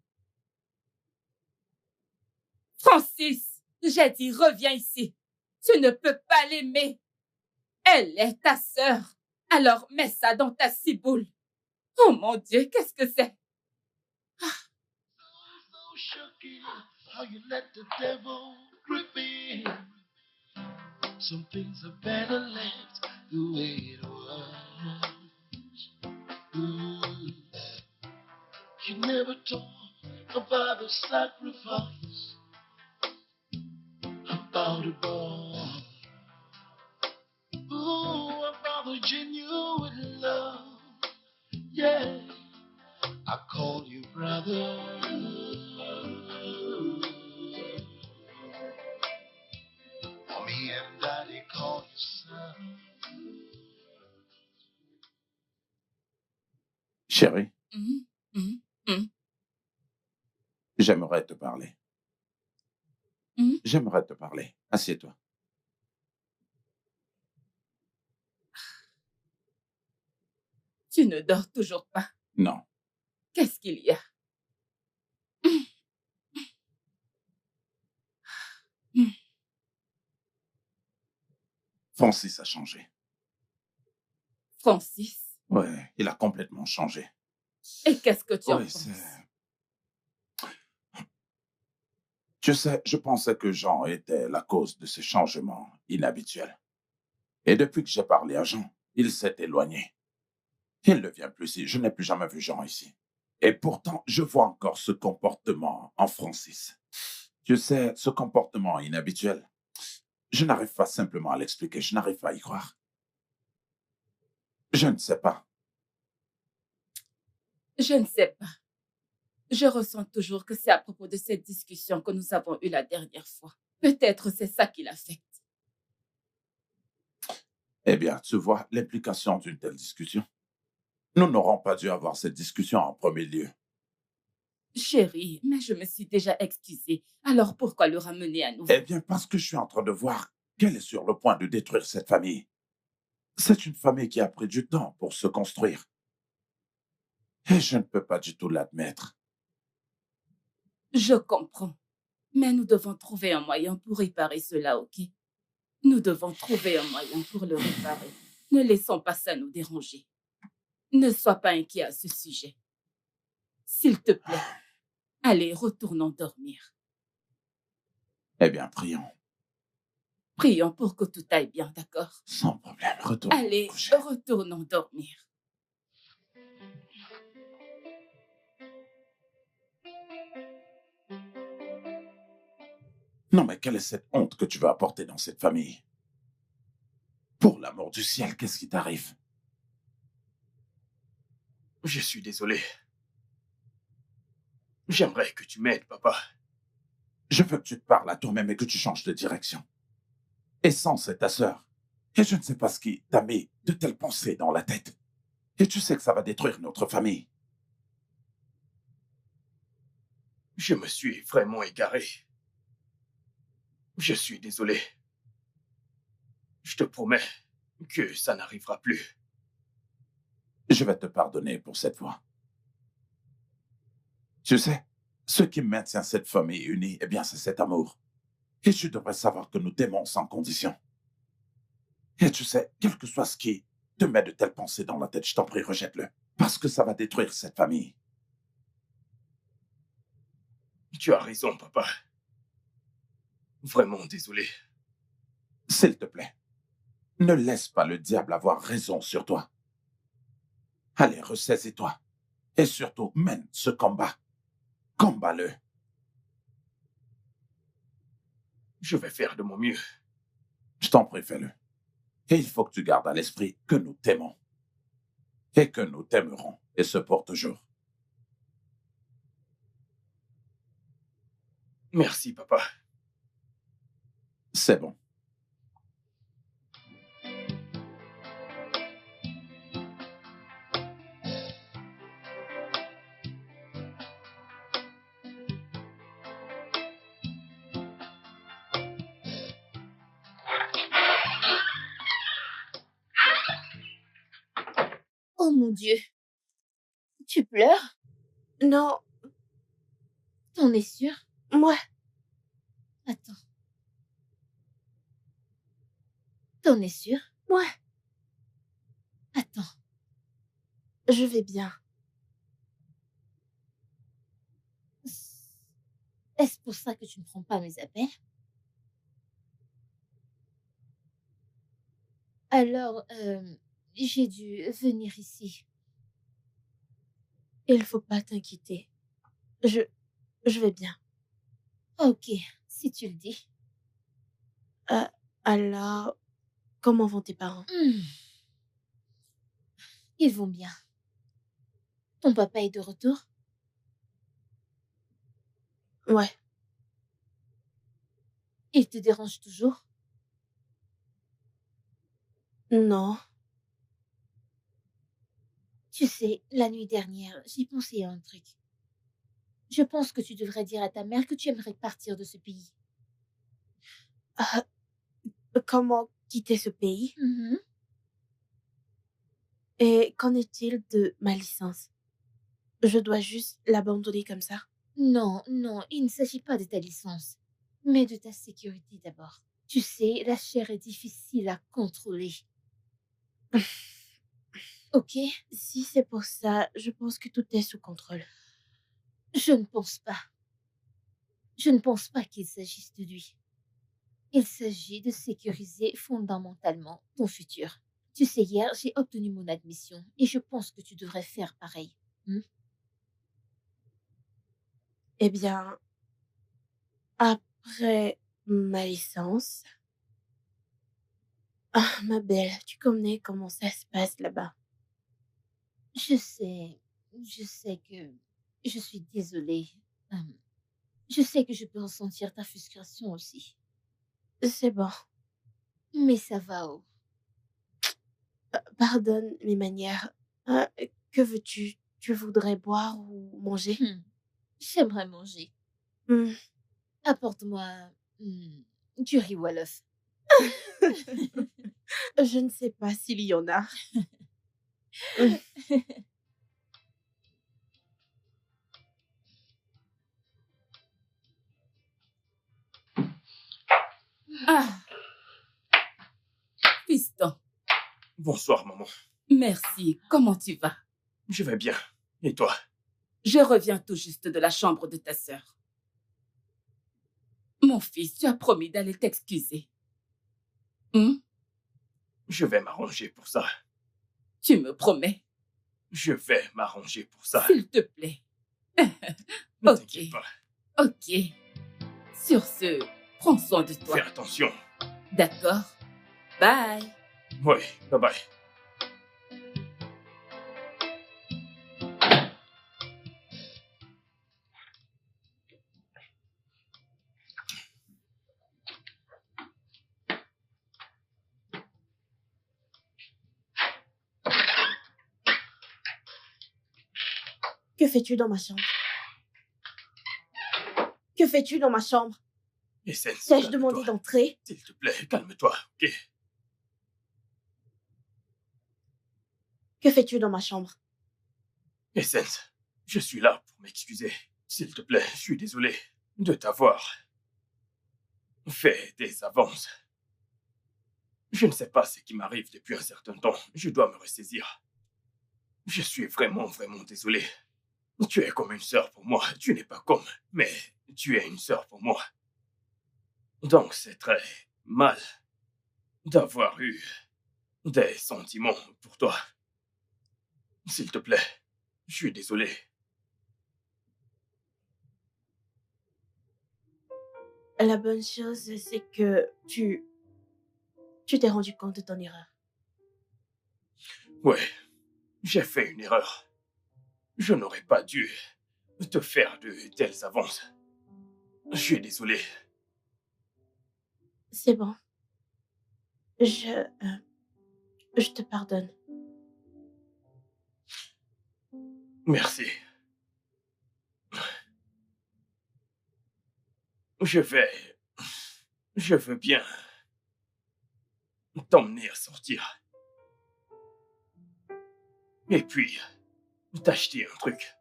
Francis, j'ai dit reviens ici. Tu ne peux pas l'aimer. Elle est ta sœur. Alors mets ça dans ta ciboule. Oh mon Dieu, qu'est-ce que c'est? So shocking how you let the devil grip in. Some things are better left the way it was. Ooh. You never talk about the sacrifice, about the bond. Ooh, about the genuine love. Yeah, I call you brother. Me and Daddy call you son. Chérie, Hum. j'aimerais te parler. Mhm. J'aimerais te parler. Assieds-toi. Tu ne dors toujours pas. Non. Qu'est-ce qu'il y a? Francis a changé. Francis, Ouais, il a complètement changé. Et qu'est-ce que tu en Oui, penses? Tu sais, je pensais que Jean était la cause de ces changements inhabituels. Et depuis que j'ai parlé à Jean, il s'est éloigné. Il ne vient plus ici. Je n'ai plus jamais vu Jean ici. Et pourtant, je vois encore ce comportement en Francis. Tu sais, ce comportement inhabituel, je n'arrive pas simplement à l'expliquer. Je n'arrive pas à y croire. Je ne sais pas. Je ne sais pas. Je ressens toujours que c'est à propos de cette discussion que nous avons eue la dernière fois. Peut-être c'est ça qui l'affecte. Eh bien, tu vois l'implication d'une telle discussion. Nous n'aurons pas dû avoir cette discussion en premier lieu. Chérie, mais je me suis déjà excusée. Alors pourquoi le ramener à nouveau? Eh bien, parce que je suis en train de voir qu'elle est sur le point de détruire cette famille. C'est une famille qui a pris du temps pour se construire. Et je ne peux pas du tout l'admettre. Je comprends. Mais nous devons trouver un moyen pour réparer cela, ok? Nous devons trouver un moyen pour le réparer. Ne laissons pas ça nous déranger. Ne sois pas inquiet à ce sujet. S'il te plaît, allez, retournons dormir. Eh bien, prions. Prions pour que tout aille bien, d'accord? Sans problème, retournons Allez, coucher. retournons dormir. Non, mais quelle est cette honte que tu veux apporter dans cette famille? Pour l'amour du ciel, qu'est-ce qui t'arrive? Je suis désolé. J'aimerais que tu m'aides, papa. Je veux que tu te parles à toi-même et que tu changes de direction. Essence est ta sœur. Et je ne sais pas ce qui t'a mis de telles pensées dans la tête. Et tu sais que ça va détruire notre famille. Je me suis vraiment égaré. Je suis désolé. Je te promets que ça n'arrivera plus. Je vais te pardonner pour cette fois. Tu sais, ce qui maintient cette famille unie, eh bien, c'est cet amour. Et tu devrais savoir que nous t'aimons sans condition. Et tu sais, quel que soit ce qui te met de telles pensées dans la tête, je t'en prie, rejette-le. Parce que ça va détruire cette famille. Tu as raison, papa. Vraiment désolé. S'il te plaît, ne laisse pas le diable avoir raison sur toi. Allez, ressaisis-toi. Et surtout, mène ce combat. Combat-le. Je vais faire de mon mieux. Je t'en prie, fais-le. Et il faut que tu gardes à l'esprit que nous t'aimons. Et que nous t'aimerons. Et ce pour toujours. Merci, papa. C'est bon. Oh mon Dieu. Tu pleures? Non, T'en es sûr? moi, Attends. T'en es sûr? ouais, Attends. je vais bien. Est-ce pour ça que tu ne prends pas mes appels? Alors, j'ai dû venir ici. Il faut pas t'inquiéter. Je vais bien. Ok, si tu le dis. Alors, comment vont tes parents? Ils vont bien. Ton papa est de retour? Ouais, Il te dérange toujours? non, Tu sais, la nuit dernière, j'ai pensé à un truc. Je pense que tu devrais dire à ta mère que tu aimerais partir de ce pays. comment quitter ce pays? Mhm. Et qu'en est-il de ma licence? Je dois juste l'abandonner comme ça? Non, non, il ne s'agit pas de ta licence, mais de ta sécurité d'abord. Tu sais, la chair est difficile à contrôler. Ok? Si c'est pour ça, je pense que tout est sous contrôle. Je ne pense pas. Je ne pense pas qu'il s'agisse de lui. Il s'agit de sécuriser fondamentalement ton futur. Tu sais, hier, j'ai obtenu mon admission et je pense que tu devrais faire pareil. Eh bien, après ma licence... Ah, ma belle, tu connais comment ça se passe là-bas. Je sais que je suis désolée. Je sais que je peux ressentir ta frustration aussi. C'est bon. Mais ça va, oh. Pardonne mes manières. Que veux-tu? Tu voudrais boire ou manger? J'aimerais manger. Apporte-moi du riz Wolof. Je ne sais pas s'il y en a. Ah, fiston, Bonsoir, maman. merci. Comment tu vas? Je vais bien. Et toi? Je reviens tout juste de la chambre de ta sœur. Mon fils, tu as promis d'aller t'excuser. Je vais m'arranger pour ça. Tu me promets? Je vais m'arranger pour ça. S'il te plaît. Ne Ok. t'inquiète pas. Ok. Sur ce, prends soin de toi. Fais attention. D'accord? Bye. Oui, bye bye. Que fais-tu dans ma chambre? Que fais-tu dans ma chambre? Essence, T'ai-je calme-toi. demandé d'entrer? S'il te plaît, calme-toi, ok? Que fais-tu dans ma chambre? Essence, je suis là pour m'excuser. S'il te plaît, je suis désolé de t'avoir fait des avances. Je ne sais pas ce qui m'arrive depuis un certain temps. Je dois me ressaisir. Je suis vraiment, vraiment désolé. Tu es comme une sœur pour moi. Tu n'es pas comme, mais tu es une sœur pour moi. Donc c'est très mal d'avoir eu des sentiments pour toi. S'il te plaît, je suis désolé. La bonne chose, c'est que tu t'es rendu compte de ton erreur. Ouais, j'ai fait une erreur. Je n'aurais pas dû te faire de telles avances. Je suis désolé. C'est bon. Je te pardonne. Merci. Je veux bien t'emmener à sortir. Et puis, t'acheter un truc.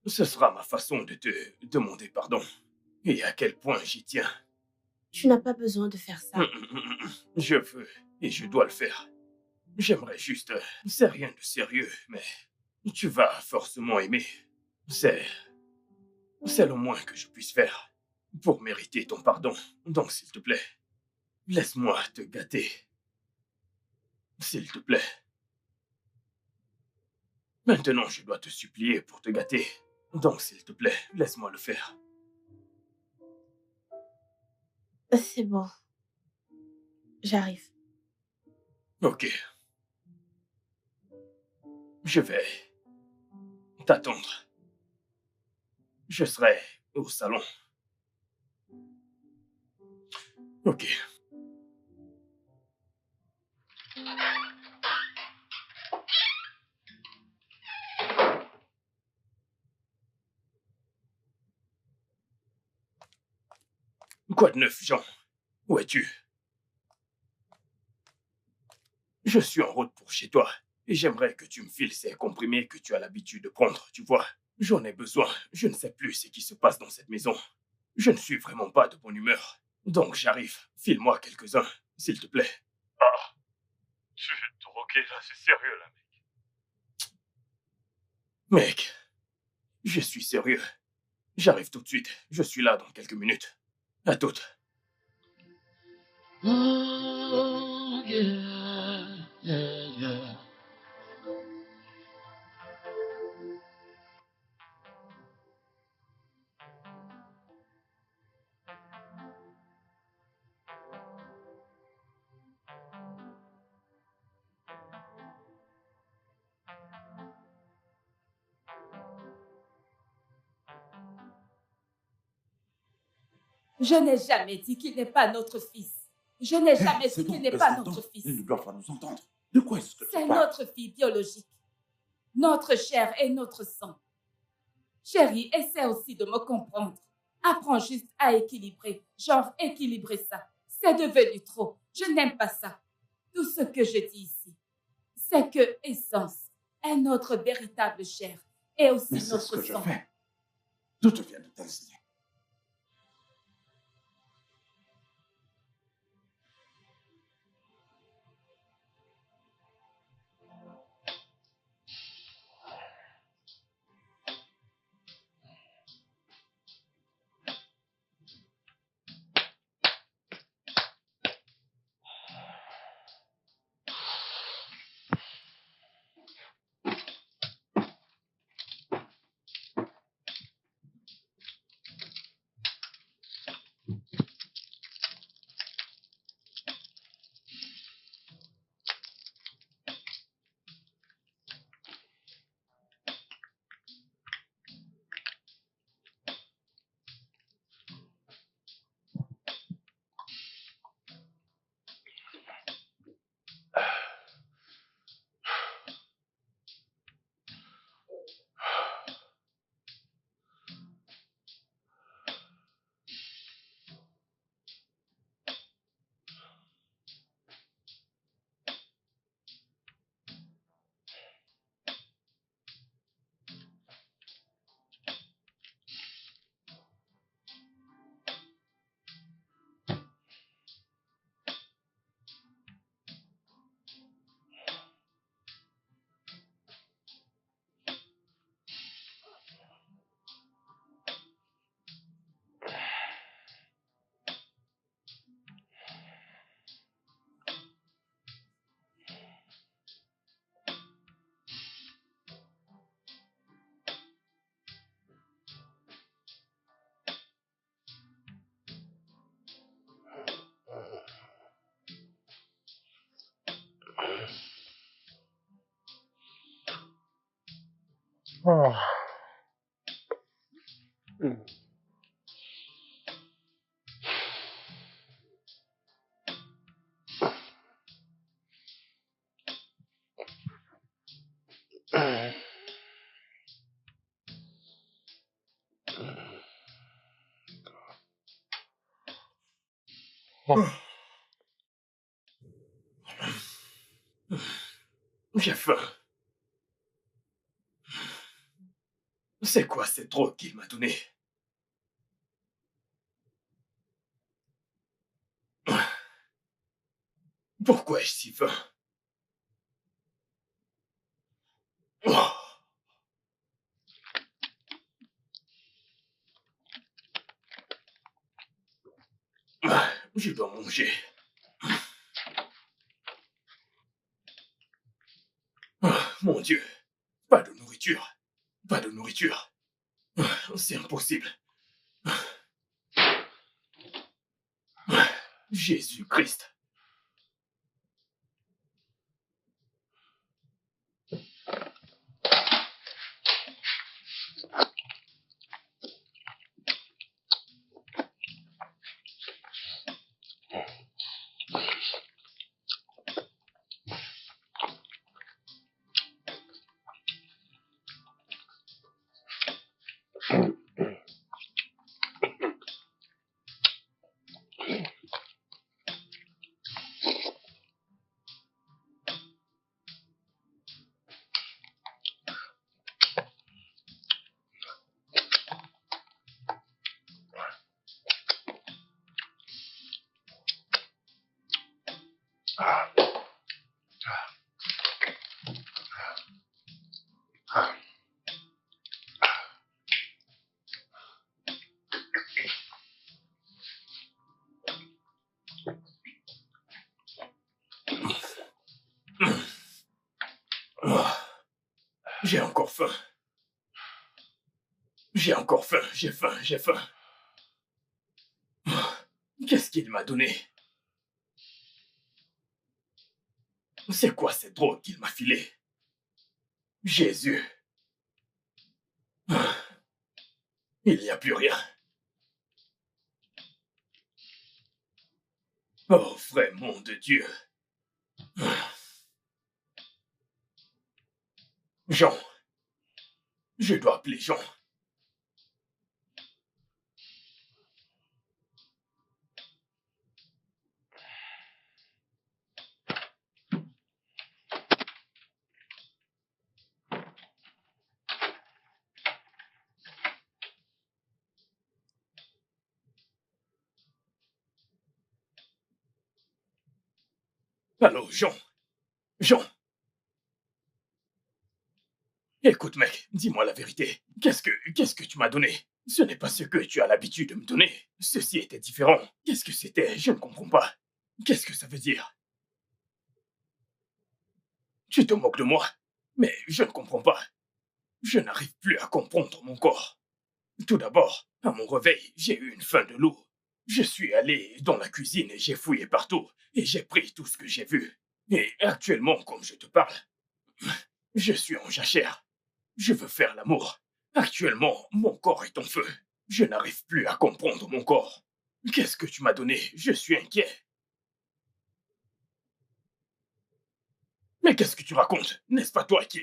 Ce sera ma façon de te demander pardon. Et à quel point j'y tiens. Tu n'as pas besoin de faire ça. Je veux et je dois le faire. J'aimerais juste... C'est rien de sérieux, mais tu vas forcément aimer. C'est le moins que je puisse faire pour mériter ton pardon. Donc, s'il te plaît, laisse-moi te gâter. S'il te plaît. Maintenant, je dois te supplier pour te gâter. Donc, s'il te plaît, laisse-moi le faire. C'est bon. J'arrive. Ok. Je vais t'attendre. Je serai au salon. Ok. Quoi de neuf, Jean? Où es-tu? Je suis en route pour chez toi et j'aimerais que tu me files ces comprimés que tu as l'habitude de prendre, tu vois. J'en ai besoin. Je ne sais plus ce qui se passe dans cette maison. Je ne suis vraiment pas de bonne humeur. Donc j'arrive. File-moi quelques-uns, s'il te plaît. Ah, tu es drogué là, c'est sérieux là, mec. Mec, je suis sérieux. J'arrive tout de suite. Je suis là dans quelques minutes. À toutes. Oh, yeah, yeah, yeah. Je n'ai jamais dit qu'il n'est pas notre fils. Je n'ai jamais dit qu'il n'est pas notre fils. Ils ne doivent pas nous entendre. De quoi est-ce que tu C'est parles? notre fille biologique. Notre chair et notre sang. Chérie, essaie aussi de me comprendre. Apprends juste à équilibrer. Genre, équilibrer ça. C'est devenu trop. Je n'aime pas ça. Tout ce que je dis ici, c'est que Essence est notre véritable chair et aussi Mais c'est ce notre que je sang. fais. D'où te viennent de telles idées? J'ai faim. C'est quoi cette drogue qu'il m'a donnée? Pourquoi ai-je si faim? Oh. Je dois manger. Mon Dieu, pas de nourriture. Pas de nourriture. C'est impossible. Jésus-Christ. J'ai encore faim. J'ai encore faim, j'ai faim, j'ai faim. Qu'est-ce qu'il m'a donné? C'est quoi cette drogue qu'il m'a filée? Jésus. Il n'y a plus rien. Oh, vrai mon de Dieu. Jean. Je dois appeler Jean. Allô, Jean. Jean. Écoute, mec, dis-moi la vérité. Qu'est-ce que tu m'as donné? Ce n'est pas ce que tu as l'habitude de me donner. Ceci était différent. Qu'est-ce que c'était? Je ne comprends pas. Qu'est-ce que ça veut dire? Tu te moques de moi? Mais je ne comprends pas. Je n'arrive plus à comprendre mon corps. Tout d'abord, à mon réveil, j'ai eu une faim de loup. Je suis allé dans la cuisine et j'ai fouillé partout. Et j'ai pris tout ce que j'ai vu. Et actuellement, comme je te parle, je suis en jachère. Je veux faire l'amour. Actuellement, mon corps est en feu. Je n'arrive plus à comprendre mon corps. Qu'est-ce que tu m'as donné? Je suis inquiet. Mais qu'est-ce que tu racontes? N'est-ce pas toi qui...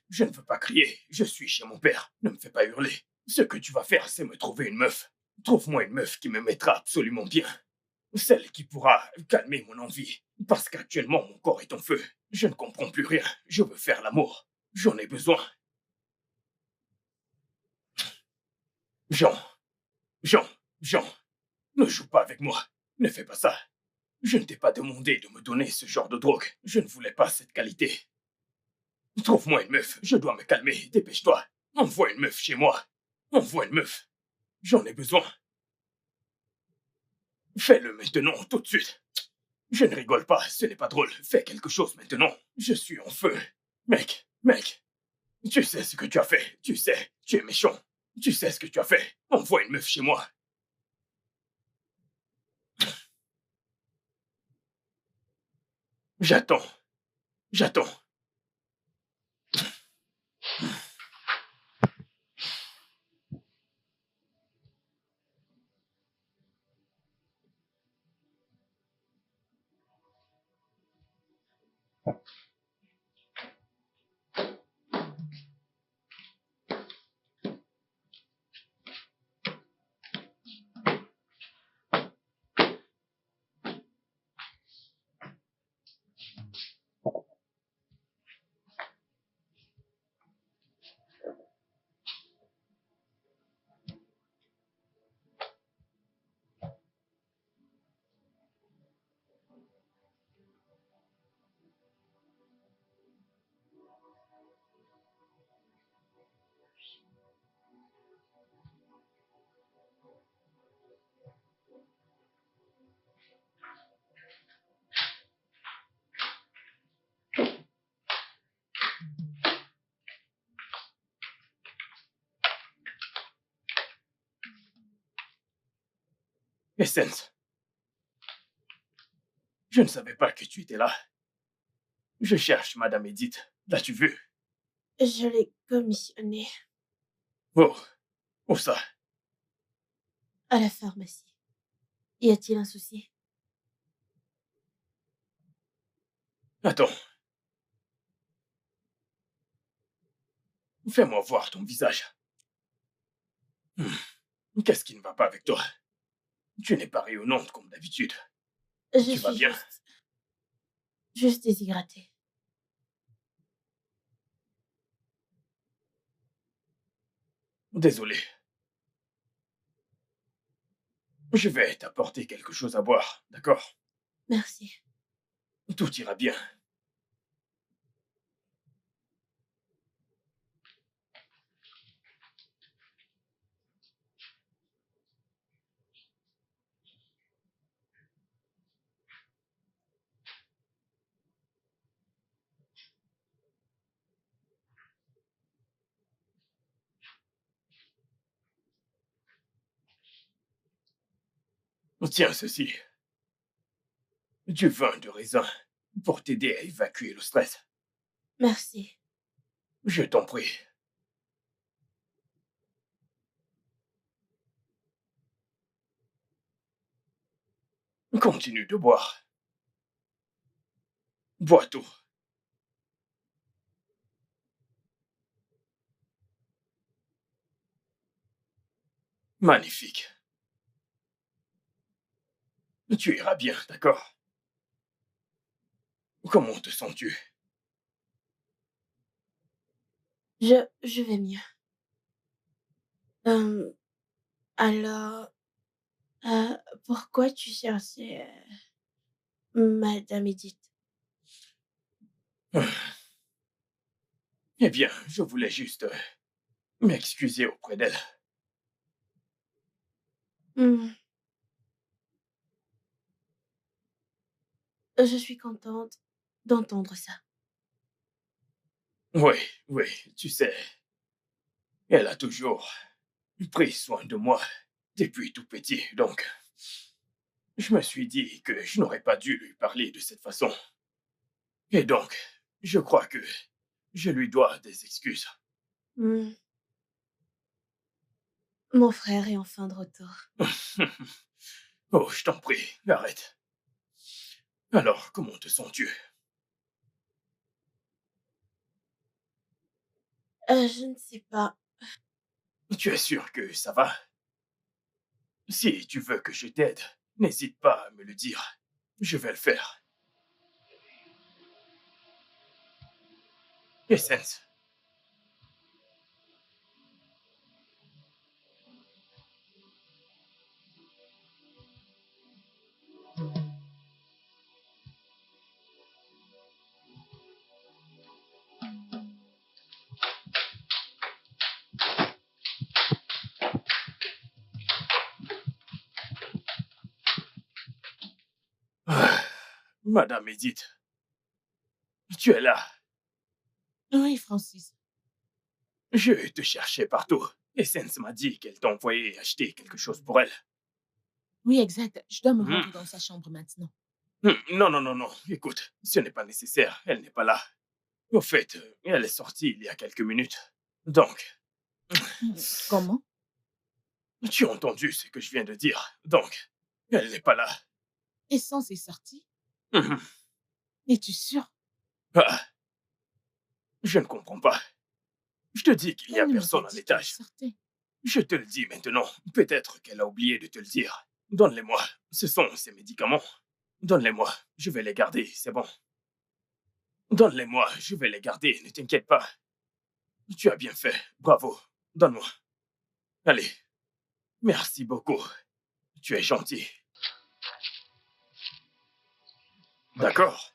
Je ne veux pas crier. Je suis chez mon père. Ne me fais pas hurler. Ce que tu vas faire, c'est me trouver une meuf. Trouve-moi une meuf qui me mettra absolument bien. Celle qui pourra calmer mon envie. Parce qu'actuellement, mon corps est en feu. Je ne comprends plus rien. Je veux faire l'amour. J'en ai besoin. Jean. Jean. Jean. Ne joue pas avec moi. Ne fais pas ça. Je ne t'ai pas demandé de me donner ce genre de drogue. Je ne voulais pas cette qualité. Trouve-moi une meuf. Je dois me calmer. Dépêche-toi. Envoie une meuf chez moi. Envoie une meuf. J'en ai besoin. Fais-le maintenant, tout de suite. Je ne rigole pas, ce n'est pas drôle. Fais quelque chose maintenant. Je suis en feu. Mec, tu sais ce que tu as fait. Tu sais, tu es méchant. Tu sais ce que tu as fait. Envoie une meuf chez moi. J'attends. J'attends. Essence. Je ne savais pas que tu étais là. Je cherche Madame Edith. L'as-tu vue? Je l'ai commissionnée Oh. Où ça? à la pharmacie. Y a-t-il un souci? Attends. Fais-moi voir ton visage. Qu'est-ce qui ne va pas avec toi? Tu n'es pas rayonnante comme d'habitude. Je Tu vas suis bien? juste déshydratée. Désolé. Je vais t'apporter quelque chose à boire, d'accord? Merci. Tout ira bien. Tiens ceci. Du vin de raisin pour t'aider à évacuer le stress. Merci. Je t'en prie. Continue de boire. Bois tout. Magnifique. Tu iras bien, d'accord? Comment te sens-tu? Je vais mieux. Alors, pourquoi tu cherchais Madame Edith? Eh bien, je voulais juste m'excuser auprès d'elle. Hmm. Je suis contente d'entendre ça. Oui, oui, tu sais, elle a toujours pris soin de moi depuis tout petit, donc je me suis dit que je n'aurais pas dû lui parler de cette façon. Et donc, je crois que je lui dois des excuses. Hmm. Mon frère est enfin de retour. Oh, je t'en prie, arrête. Alors, comment te sens-tu? Je ne sais pas. Tu es sûr que ça va? Si tu veux que je t'aide, n'hésite pas à me le dire. Je vais le faire. Essence. Ah, Madame Edith, tu es là. Oui, Francis. Je te cherchais partout. Essence m'a dit qu'elle t'a envoyé acheter quelque chose pour elle. Oui, exact. Je dois me Hmm. rendre dans sa chambre maintenant. Non, non, non, non. Écoute, ce n'est pas nécessaire. Elle n'est pas là. Au fait, elle est sortie il y a quelques minutes. Donc, Comment? tu as entendu ce que je viens de dire. Donc, elle n'est pas là. Essence est sortie? Mhm. Es-tu sûr? Ah, je ne comprends pas. Je te dis qu'il n'y a Elle ne m'a personne pas à dit qu'elle l'étage. sortait. Je te le dis maintenant. Peut-être qu'elle a oublié de te le dire. Donne-les-moi. Ce sont ses médicaments. Donne-les-moi. Je vais les garder. C'est bon. Donne-les-moi. Je vais les garder. Ne t'inquiète pas. Tu as bien fait. Bravo. Donne-moi. Allez. Merci beaucoup. Tu es gentil. D'accord.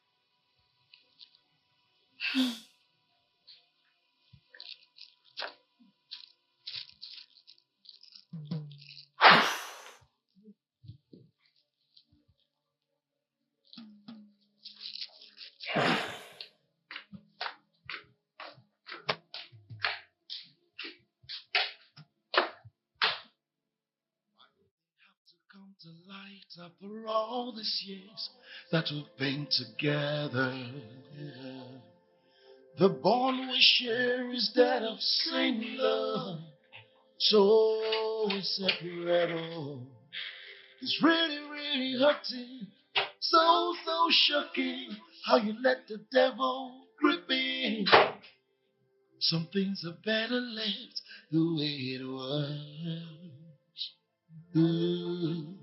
Come to light after all these years that we've been together. Yeah. The bond we share is that of same love, so inseparable. It's really, really hurting, so shocking how you let the devil grip in. Some things are better left the way it was. Ooh.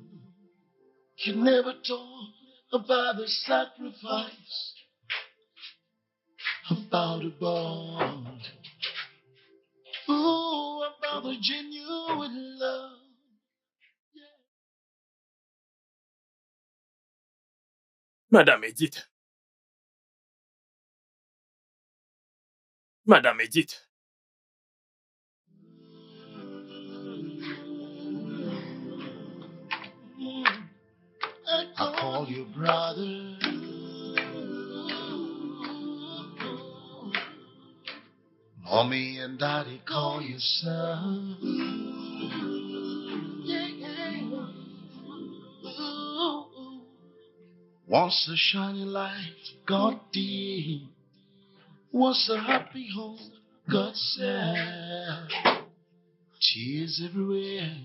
You never talk about the sacrifice, about the bond. Ooh, about the genuine love. Madame Edith. Madame Edith. I call you brother. Mommy and daddy call you son. Once a shining light got dim. Once a happy home got sad. Tears everywhere,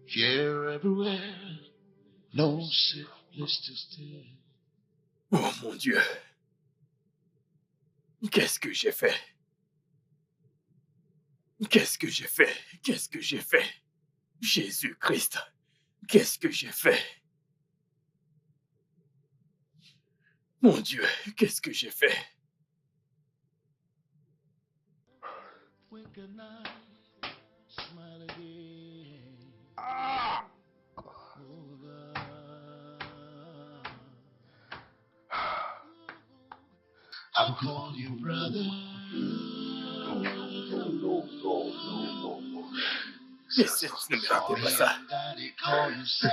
fear everywhere. No safe place to stay. Oh mon Dieu. Qu'est-ce que j'ai fait? Qu'est-ce que j'ai fait? Qu'est-ce que j'ai fait? Jésus-Christ, qu'est-ce que j'ai fait? Mon Dieu, qu'est-ce que j'ai fait? Wink an eye, smile again. Oh, God. I'll call you brother. Les Saints ne méritaient pas ça.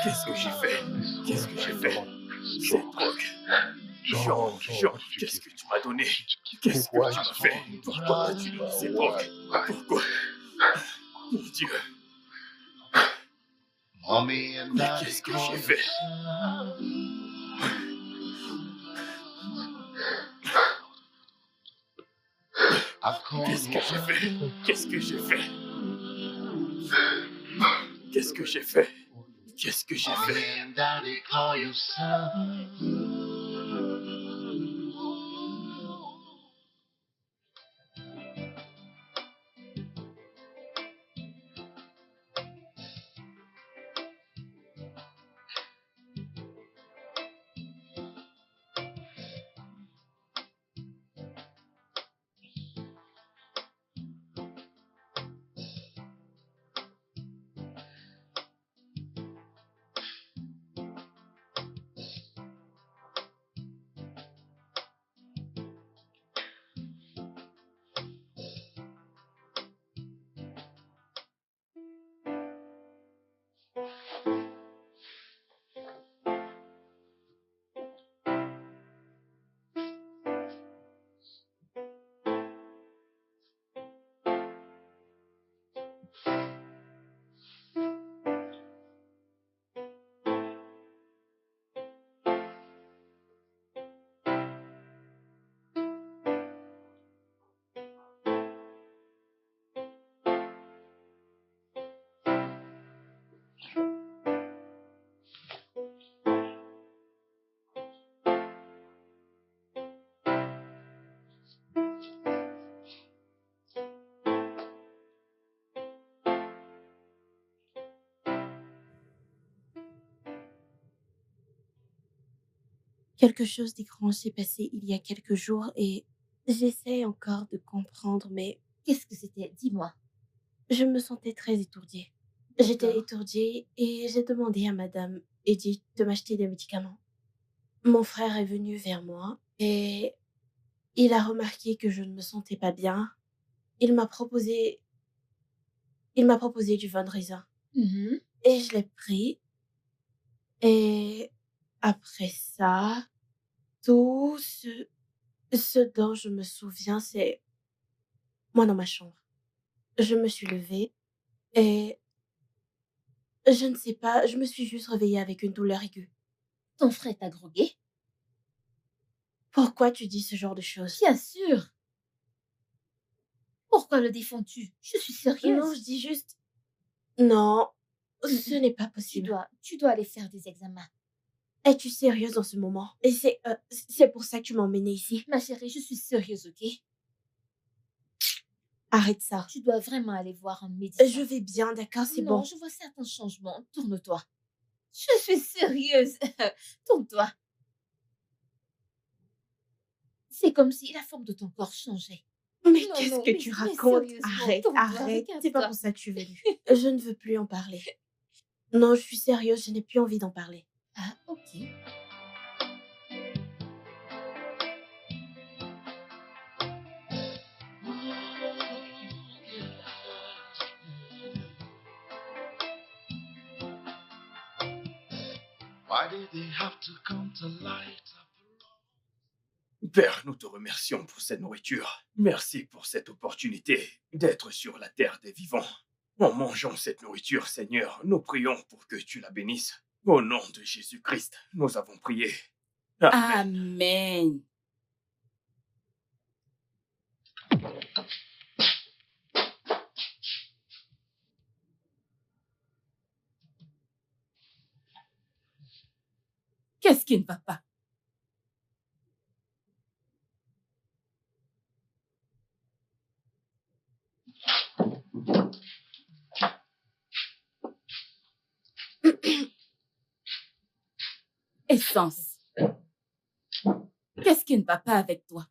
Qu'est-ce que j'ai fait? Qu'est-ce que j'ai fait? Cette drogue. Jean, qu'est-ce que tu m'as donné? Qu'est-ce que tu m'as fait? Pourquoi as-tu donné cette drogue? Pourquoi? Mon Dieu. Mommy and Mais Daddy qu'est-ce que call j'ai you fait? son. I call Qu'est-ce you que j'ai fait? Qu'est-ce que j'ai fait? Qu'est-ce que j'ai fait? Qu'est-ce que j'ai Mommy fait? and Daddy call you son. Quelque chose d'écran s'est passé il y a quelques jours et j'essaie encore de comprendre, mais Qu'est-ce que c'était? Dis-moi. je me sentais très étourdie. J'étais D'accord. étourdie et j'ai demandé à Madame Edith de m'acheter des médicaments. Mon frère est venu vers moi et il a remarqué que je ne me sentais pas bien. Il m'a proposé du Von Raisin Mhm. et je l'ai pris. Et après ça, tout ce dont je me souviens, c'est moi dans ma chambre. Je me suis levée et je ne sais pas, je me suis juste réveillée avec une douleur aiguë. Ton frère t'a drogué? Pourquoi tu dis ce genre de choses? Bien sûr. Pourquoi le défends-tu? Je suis sérieuse. Non, je dis juste... Non, ce n'est pas Tu possible. dois aller faire des examens. Es-tu sérieuse en ce moment? Et c'est pour ça que tu m'as emmenée ici. Ma chérie, je suis sérieuse, ok? Arrête ça. Tu dois vraiment aller voir un médecin. Je vais bien, d'accord, c'est Non, bon. je vois certains changements. Tourne-toi. Je suis sérieuse. Tourne-toi. C'est comme si la forme de ton corps changeait. Mais Non, qu'est-ce non, que mais- tu mais racontes? sérieusement, Arrête, tourne-toi, arrête. C'est pas regarde-toi. pour ça que tu es venue. Je ne veux plus en parler. Non, je suis sérieuse, je n'ai plus envie d'en parler. Ah, ok. Why did they have to come to light up? Père, nous te remercions pour cette nourriture. Merci pour cette opportunité d'être sur la terre des vivants. En mangeant cette nourriture, Seigneur, nous prions pour que tu la bénisses. Au nom de Jésus-Christ, nous avons prié. Amen. Qu'est-ce qui ne va pas? Essence. Qu'est-ce qui ne va pas avec toi?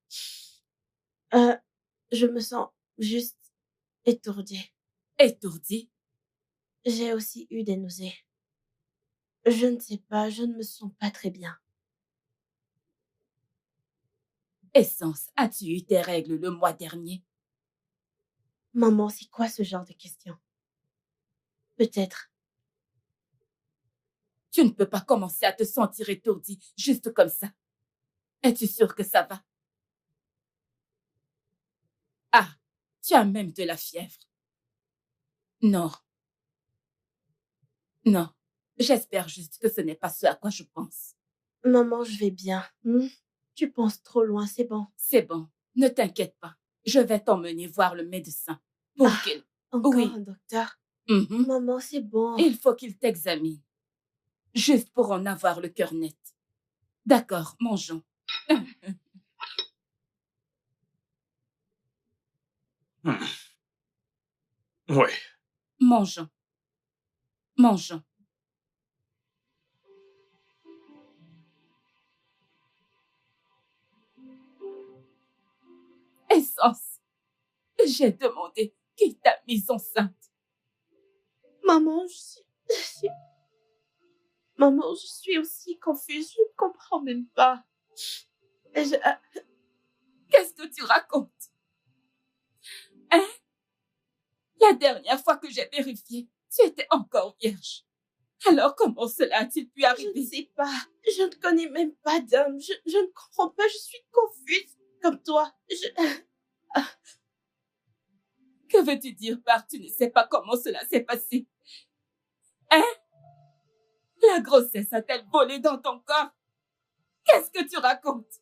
Je me sens juste étourdie. Étourdie? J'ai aussi eu des nausées. Je ne sais pas, je ne me sens pas très bien. Essence, as-tu eu tes règles le mois dernier? Maman, c'est quoi ce genre de questions? Peut-être. Tu ne peux pas commencer à te sentir étourdie juste comme ça. Es-tu sûre que ça va? Ah, tu as même de la fièvre. Non. Non. J'espère juste que ce n'est pas ce à quoi je pense. Maman, je vais bien. Tu penses trop loin, c'est bon. C'est bon. Ne t'inquiète pas. Je vais t'emmener voir le médecin pour qu'il... Encore Oui. un docteur? Mhm. Maman, c'est bon. Il faut qu'il t'examine. Juste pour en avoir le cœur net. D'accord, mangeons. Oui. Mangeons. Mangeons. Essence, j'ai demandé qui t'a mise enceinte. Maman, Maman, je suis aussi confuse. Je ne comprends même pas. Qu'est-ce que tu racontes? Hein? La dernière fois que j'ai vérifié, tu étais encore vierge. Alors comment cela a-t-il pu Je arriver? ne sais pas. Je ne connais même pas d'homme. Je ne comprends pas. Je suis confuse comme toi. Que veux-tu dire par tu ne sais pas comment cela s'est passé? Hein? La grossesse a-t-elle volé dans ton corps? Qu'est-ce que tu racontes?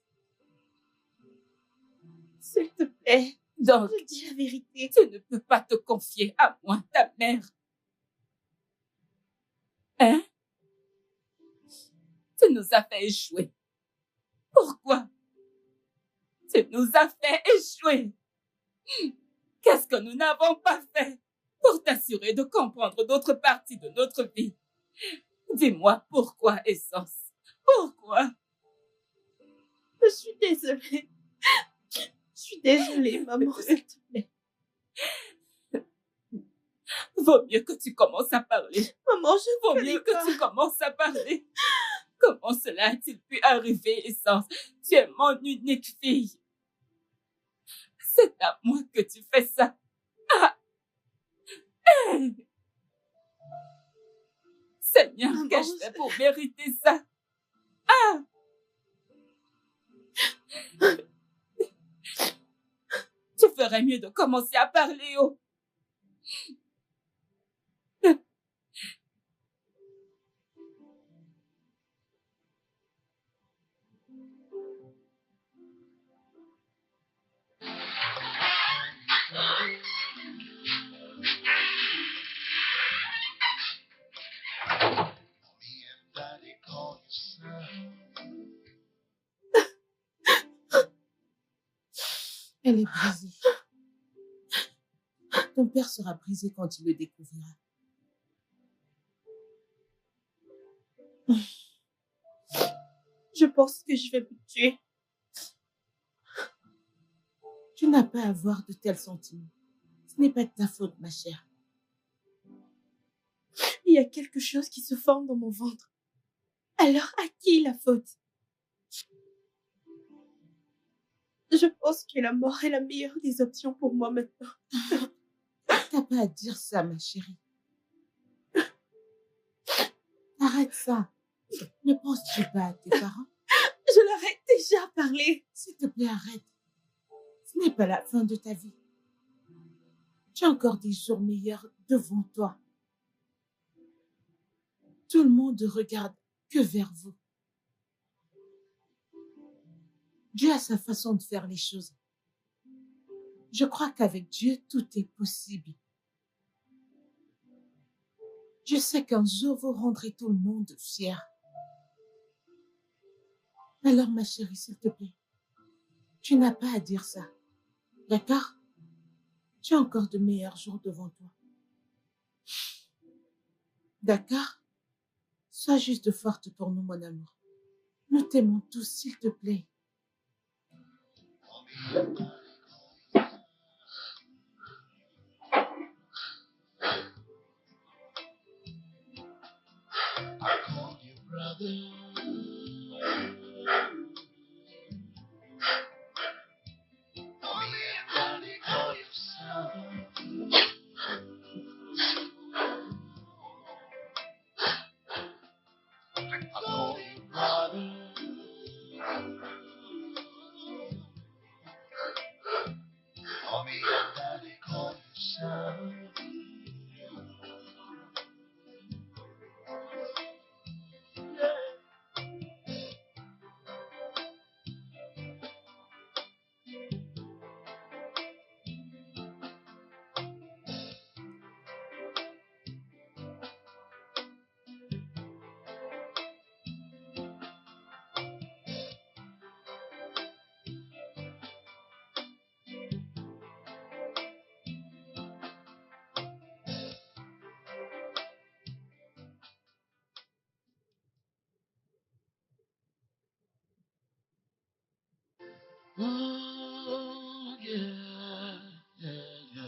S'il te plaît, Donc, je dis la vérité. tu ne peux pas te confier à moi, ta mère. Hein? Tu nous as fait échouer. Pourquoi? Tu nous as fait échouer. Qu'est-ce que nous n'avons pas fait pour t'assurer de comprendre d'autres parties de notre vie? Dis-moi pourquoi, Essence? Pourquoi? Je suis désolée. Je suis désolée, maman, s'il te plaît. Vaut mieux que tu commences à parler. Maman, je Vaut connais mieux pas. que tu commences à parler. Comment cela a-t-il pu arriver, Essence? Tu es mon unique fille. C'est à moi que tu fais ça. Ah! Seigneur, Maman, qu'ai-je fait pour mériter ça? Ah! Tu ferais mieux de commencer à parler, oh. Me and Daddy call you son. Elle est brisée. Ton père sera brisé quand il le découvrira. Je pense que je vais me tuer. Tu n'as pas à avoir de tels sentiments. Ce n'est pas de ta faute, ma chère. Il y a quelque chose qui se forme dans mon ventre. Alors, à qui la faute? Je pense que la mort est la meilleure des options pour moi maintenant. T'as pas à dire ça, ma chérie. Arrête ça. Ne penses-tu pas à tes parents? Je leur ai déjà parlé. S'il te plaît, arrête. Ce n'est pas la fin de ta vie. Tu as encore des jours meilleurs devant toi. Tout le monde regarde que vers vous. Dieu a sa façon de faire les choses. Je crois qu'avec Dieu, tout est possible. Je sais qu'un jour, vous rendrez tout le monde fier. Alors, ma chérie, s'il te plaît, tu n'as pas à dire ça. D'accord? Tu as encore de meilleurs jours devant toi. D'accord? Sois juste forte pour nous, mon amour. Nous t'aimons tous, s'il te plaît. I call you brother. Mommy and daddy call you son. I call you brother. Mommy and daddy call you son. Oh, yeah, yeah.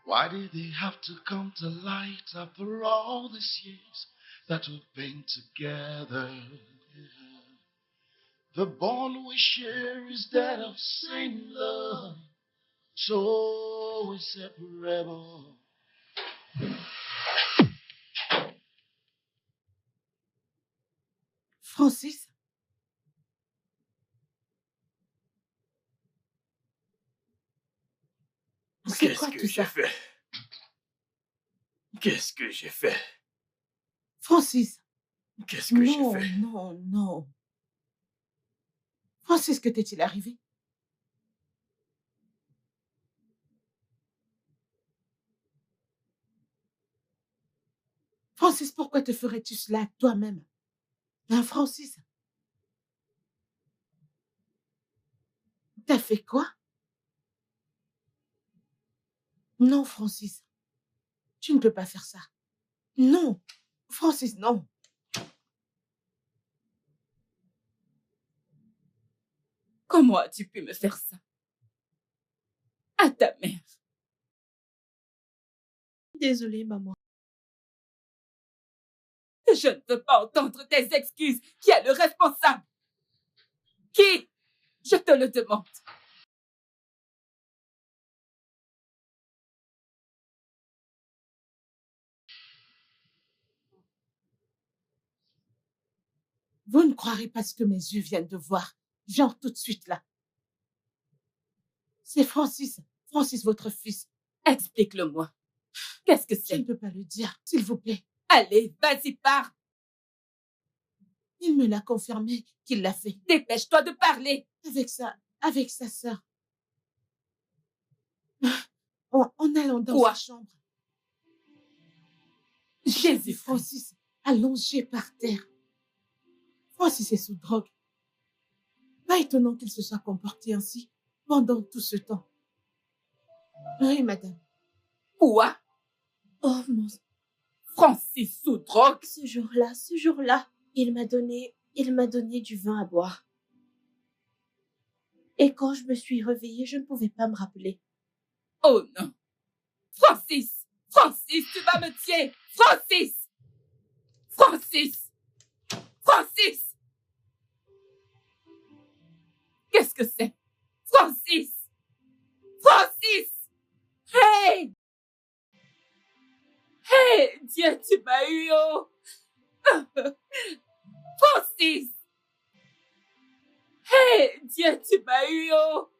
Why did they have to come to light after all these years that we've been together? Yeah. The bond we share is that of same love, so inseparable. Francis? C'est Qu'est-ce quoi que tout j'ai ça? fait? Qu'est-ce que j'ai fait? Francis? Qu'est-ce que j'ai Non, fait? non, non. Francis, que t'est-il arrivé? Francis, pourquoi te ferais-tu cela toi-même? Hein, Francis? T'as fait quoi? Non, Francis. Tu ne peux pas faire ça. Non. Francis, non. Comment as-tu pu me faire ça? À ta mère. Désolée, maman. Je ne veux pas entendre tes excuses. Qui est le responsable? Qui? Je te le demande. Vous ne croirez pas ce que mes yeux viennent de voir. Genre tout de suite là. C'est Francis. Francis, votre fils. Explique-le-moi. Qu'est-ce que Je ne c'est? peux pas le dire, s'il vous plaît. Allez, vas-y, pars. Il me l'a confirmé qu'il l'a fait. Dépêche-toi de parler. Avec sa sœur. En allant dans Quoi? sa chambre. Jésus, J'ai vu Francis allongé par terre. Francis est sous drogue. Pas étonnant qu'il se soit comporté ainsi pendant tout ce temps. Oui, madame. Quoi? Oh mon... Francis sous drogue? Ce jour-là, il m'a donné du vin à boire. Et quand je me suis réveillée, je ne pouvais pas me rappeler. Oh non. Francis! Francis, tu vas me tuer! Francis! Francis! Francis! Qu'est-ce que c'est? Francis! Francis! Hey! Hey! Dieu, tu m'as eu, oh! Francis! Hey! Dieu, tu m'as eu, oh!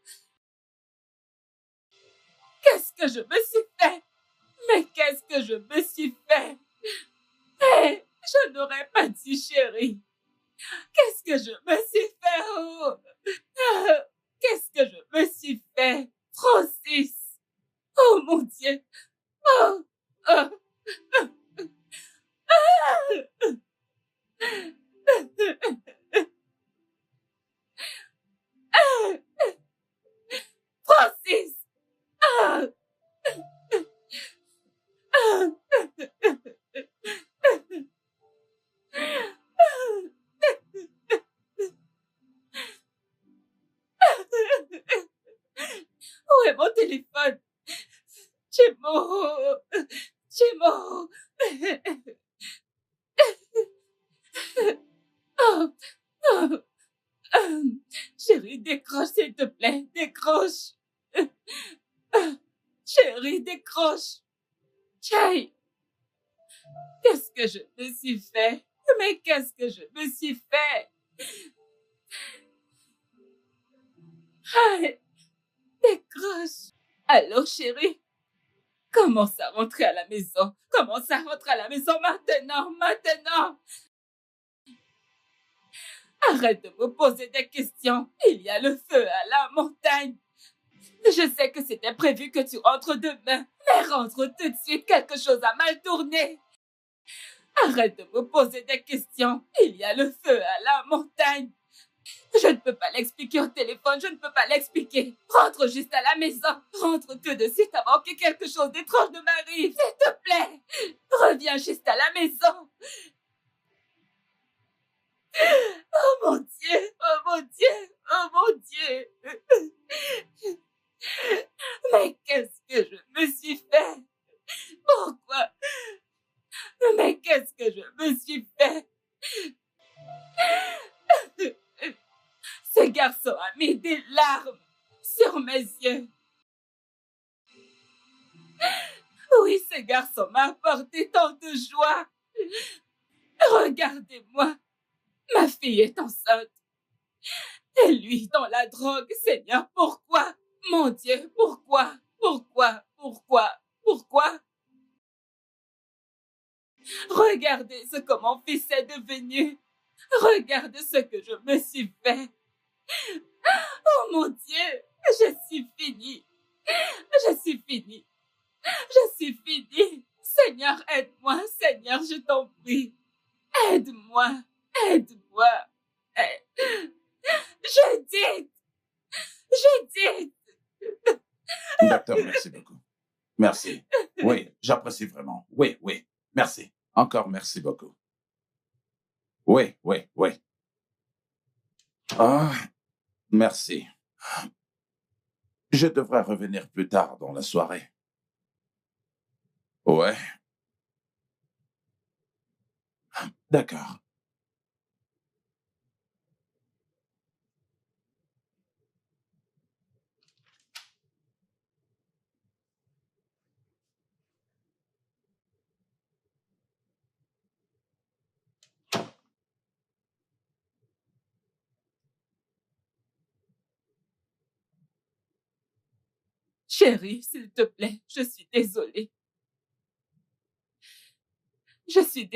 Qu'est-ce que je me suis fait? Mais qu'est-ce que je me suis fait? Hey! Je n'aurais pas dit, chérie. Qu'est-ce que je me suis fait? Oh! Ah, qu'est-ce que je me suis fait? Francis! Oh mon Dieu! Oh! Oh! Francis! Ah! Où est mon téléphone? Chimo! Chimo! Oh! Oh! Chérie, décroche, s'il te plaît, décroche. Chérie, décroche. Chai, qu'est-ce que je me suis fait? Mais qu'est-ce que je me suis fait? Aïe, décroche. Allô, chérie? Commence à rentrer à la maison. Commence à rentrer à la maison maintenant, maintenant. Arrête de me poser des questions. Il y a le feu à la montagne. Je sais que c'était prévu que tu rentres demain, mais rentre tout de suite, quelque chose a mal tourné. Arrête de me poser des questions. Il y a le feu à la montagne. Je ne peux pas l'expliquer au téléphone, je ne peux pas l'expliquer. Rentre juste à la maison. Rentre tout de suite avant que quelque chose d'étrange ne m'arrive. S'il te plaît, reviens juste à la maison. Oh mon Dieu, oh mon Dieu, oh mon Dieu. Mais qu'est-ce que je me suis fait? Pourquoi? Mais qu'est-ce que je me suis fait? Ce garçon a mis des larmes sur mes yeux. Oui, ce garçon m'a apporté tant de joie. Regardez-moi, ma fille est enceinte. Et lui dans la drogue, Seigneur, pourquoi? Mon Dieu, pourquoi? Pourquoi? Pourquoi? Pourquoi? Regardez ce que mon fils est devenu. Regardez ce que je me suis fait. Oh mon Dieu, je suis finie. Je suis finie. Je suis finie. Seigneur, aide-moi. Seigneur, je t'en prie. Aide-moi. Aide-moi. Je dis. Je dis. Docteur, merci beaucoup. Merci. Oui, j'apprécie vraiment. Oui, oui. Merci. Encore merci beaucoup. Oui, oui, oui. Ah, merci. Je devrais revenir plus tard dans la soirée. Ouais. D'accord. Chérie, s'il te plaît, je suis désolée. Je suis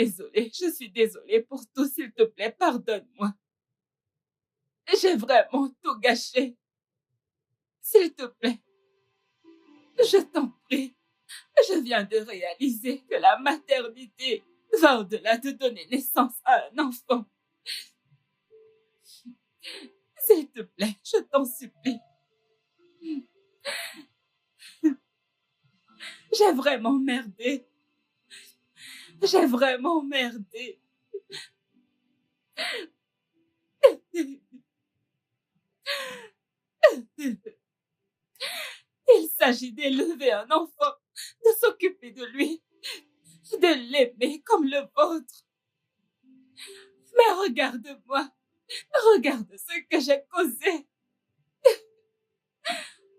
désolée pour tout, s'il te plaît, pardonne-moi. J'ai vraiment tout gâché. S'il te plaît, je t'en prie. Je viens de réaliser que la maternité va au-delà de donner naissance à un enfant. S'il te plaît, je t'en supplie. J'ai vraiment merdé. J'ai vraiment merdé. Il s'agit d'élever un enfant, de s'occuper de lui, de l'aimer comme le vôtre. Mais regarde-moi, regarde ce que j'ai causé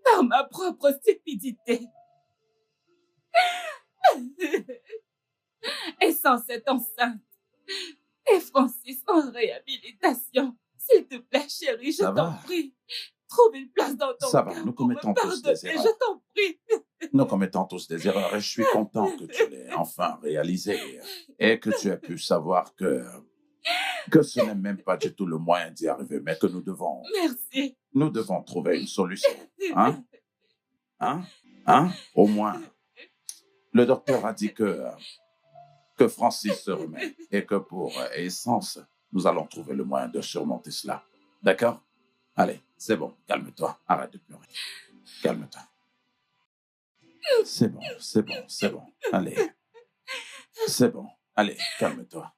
par ma propre stupidité. Et sans cette enceinte, et Francis en réhabilitation. S'il te plaît, chérie, je t'en prie. Trouve une place dans ton cœur nous pour me commettons tous des pardonner, erreurs. je t'en prie. Nous commettons tous des erreurs et je suis content que tu l'aies enfin réalisé et que tu aies pu savoir que que ce n'est même pas du tout le moyen d'y arriver, mais que nous devons trouver une solution. Hein? Au moins, le docteur a dit que Francis se remet et que pour Essence, nous allons trouver le moyen de surmonter cela. D'accord? Allez, c'est bon, calme-toi, arrête de pleurer. Calme-toi. C'est bon. Allez. C'est bon, allez, calme-toi.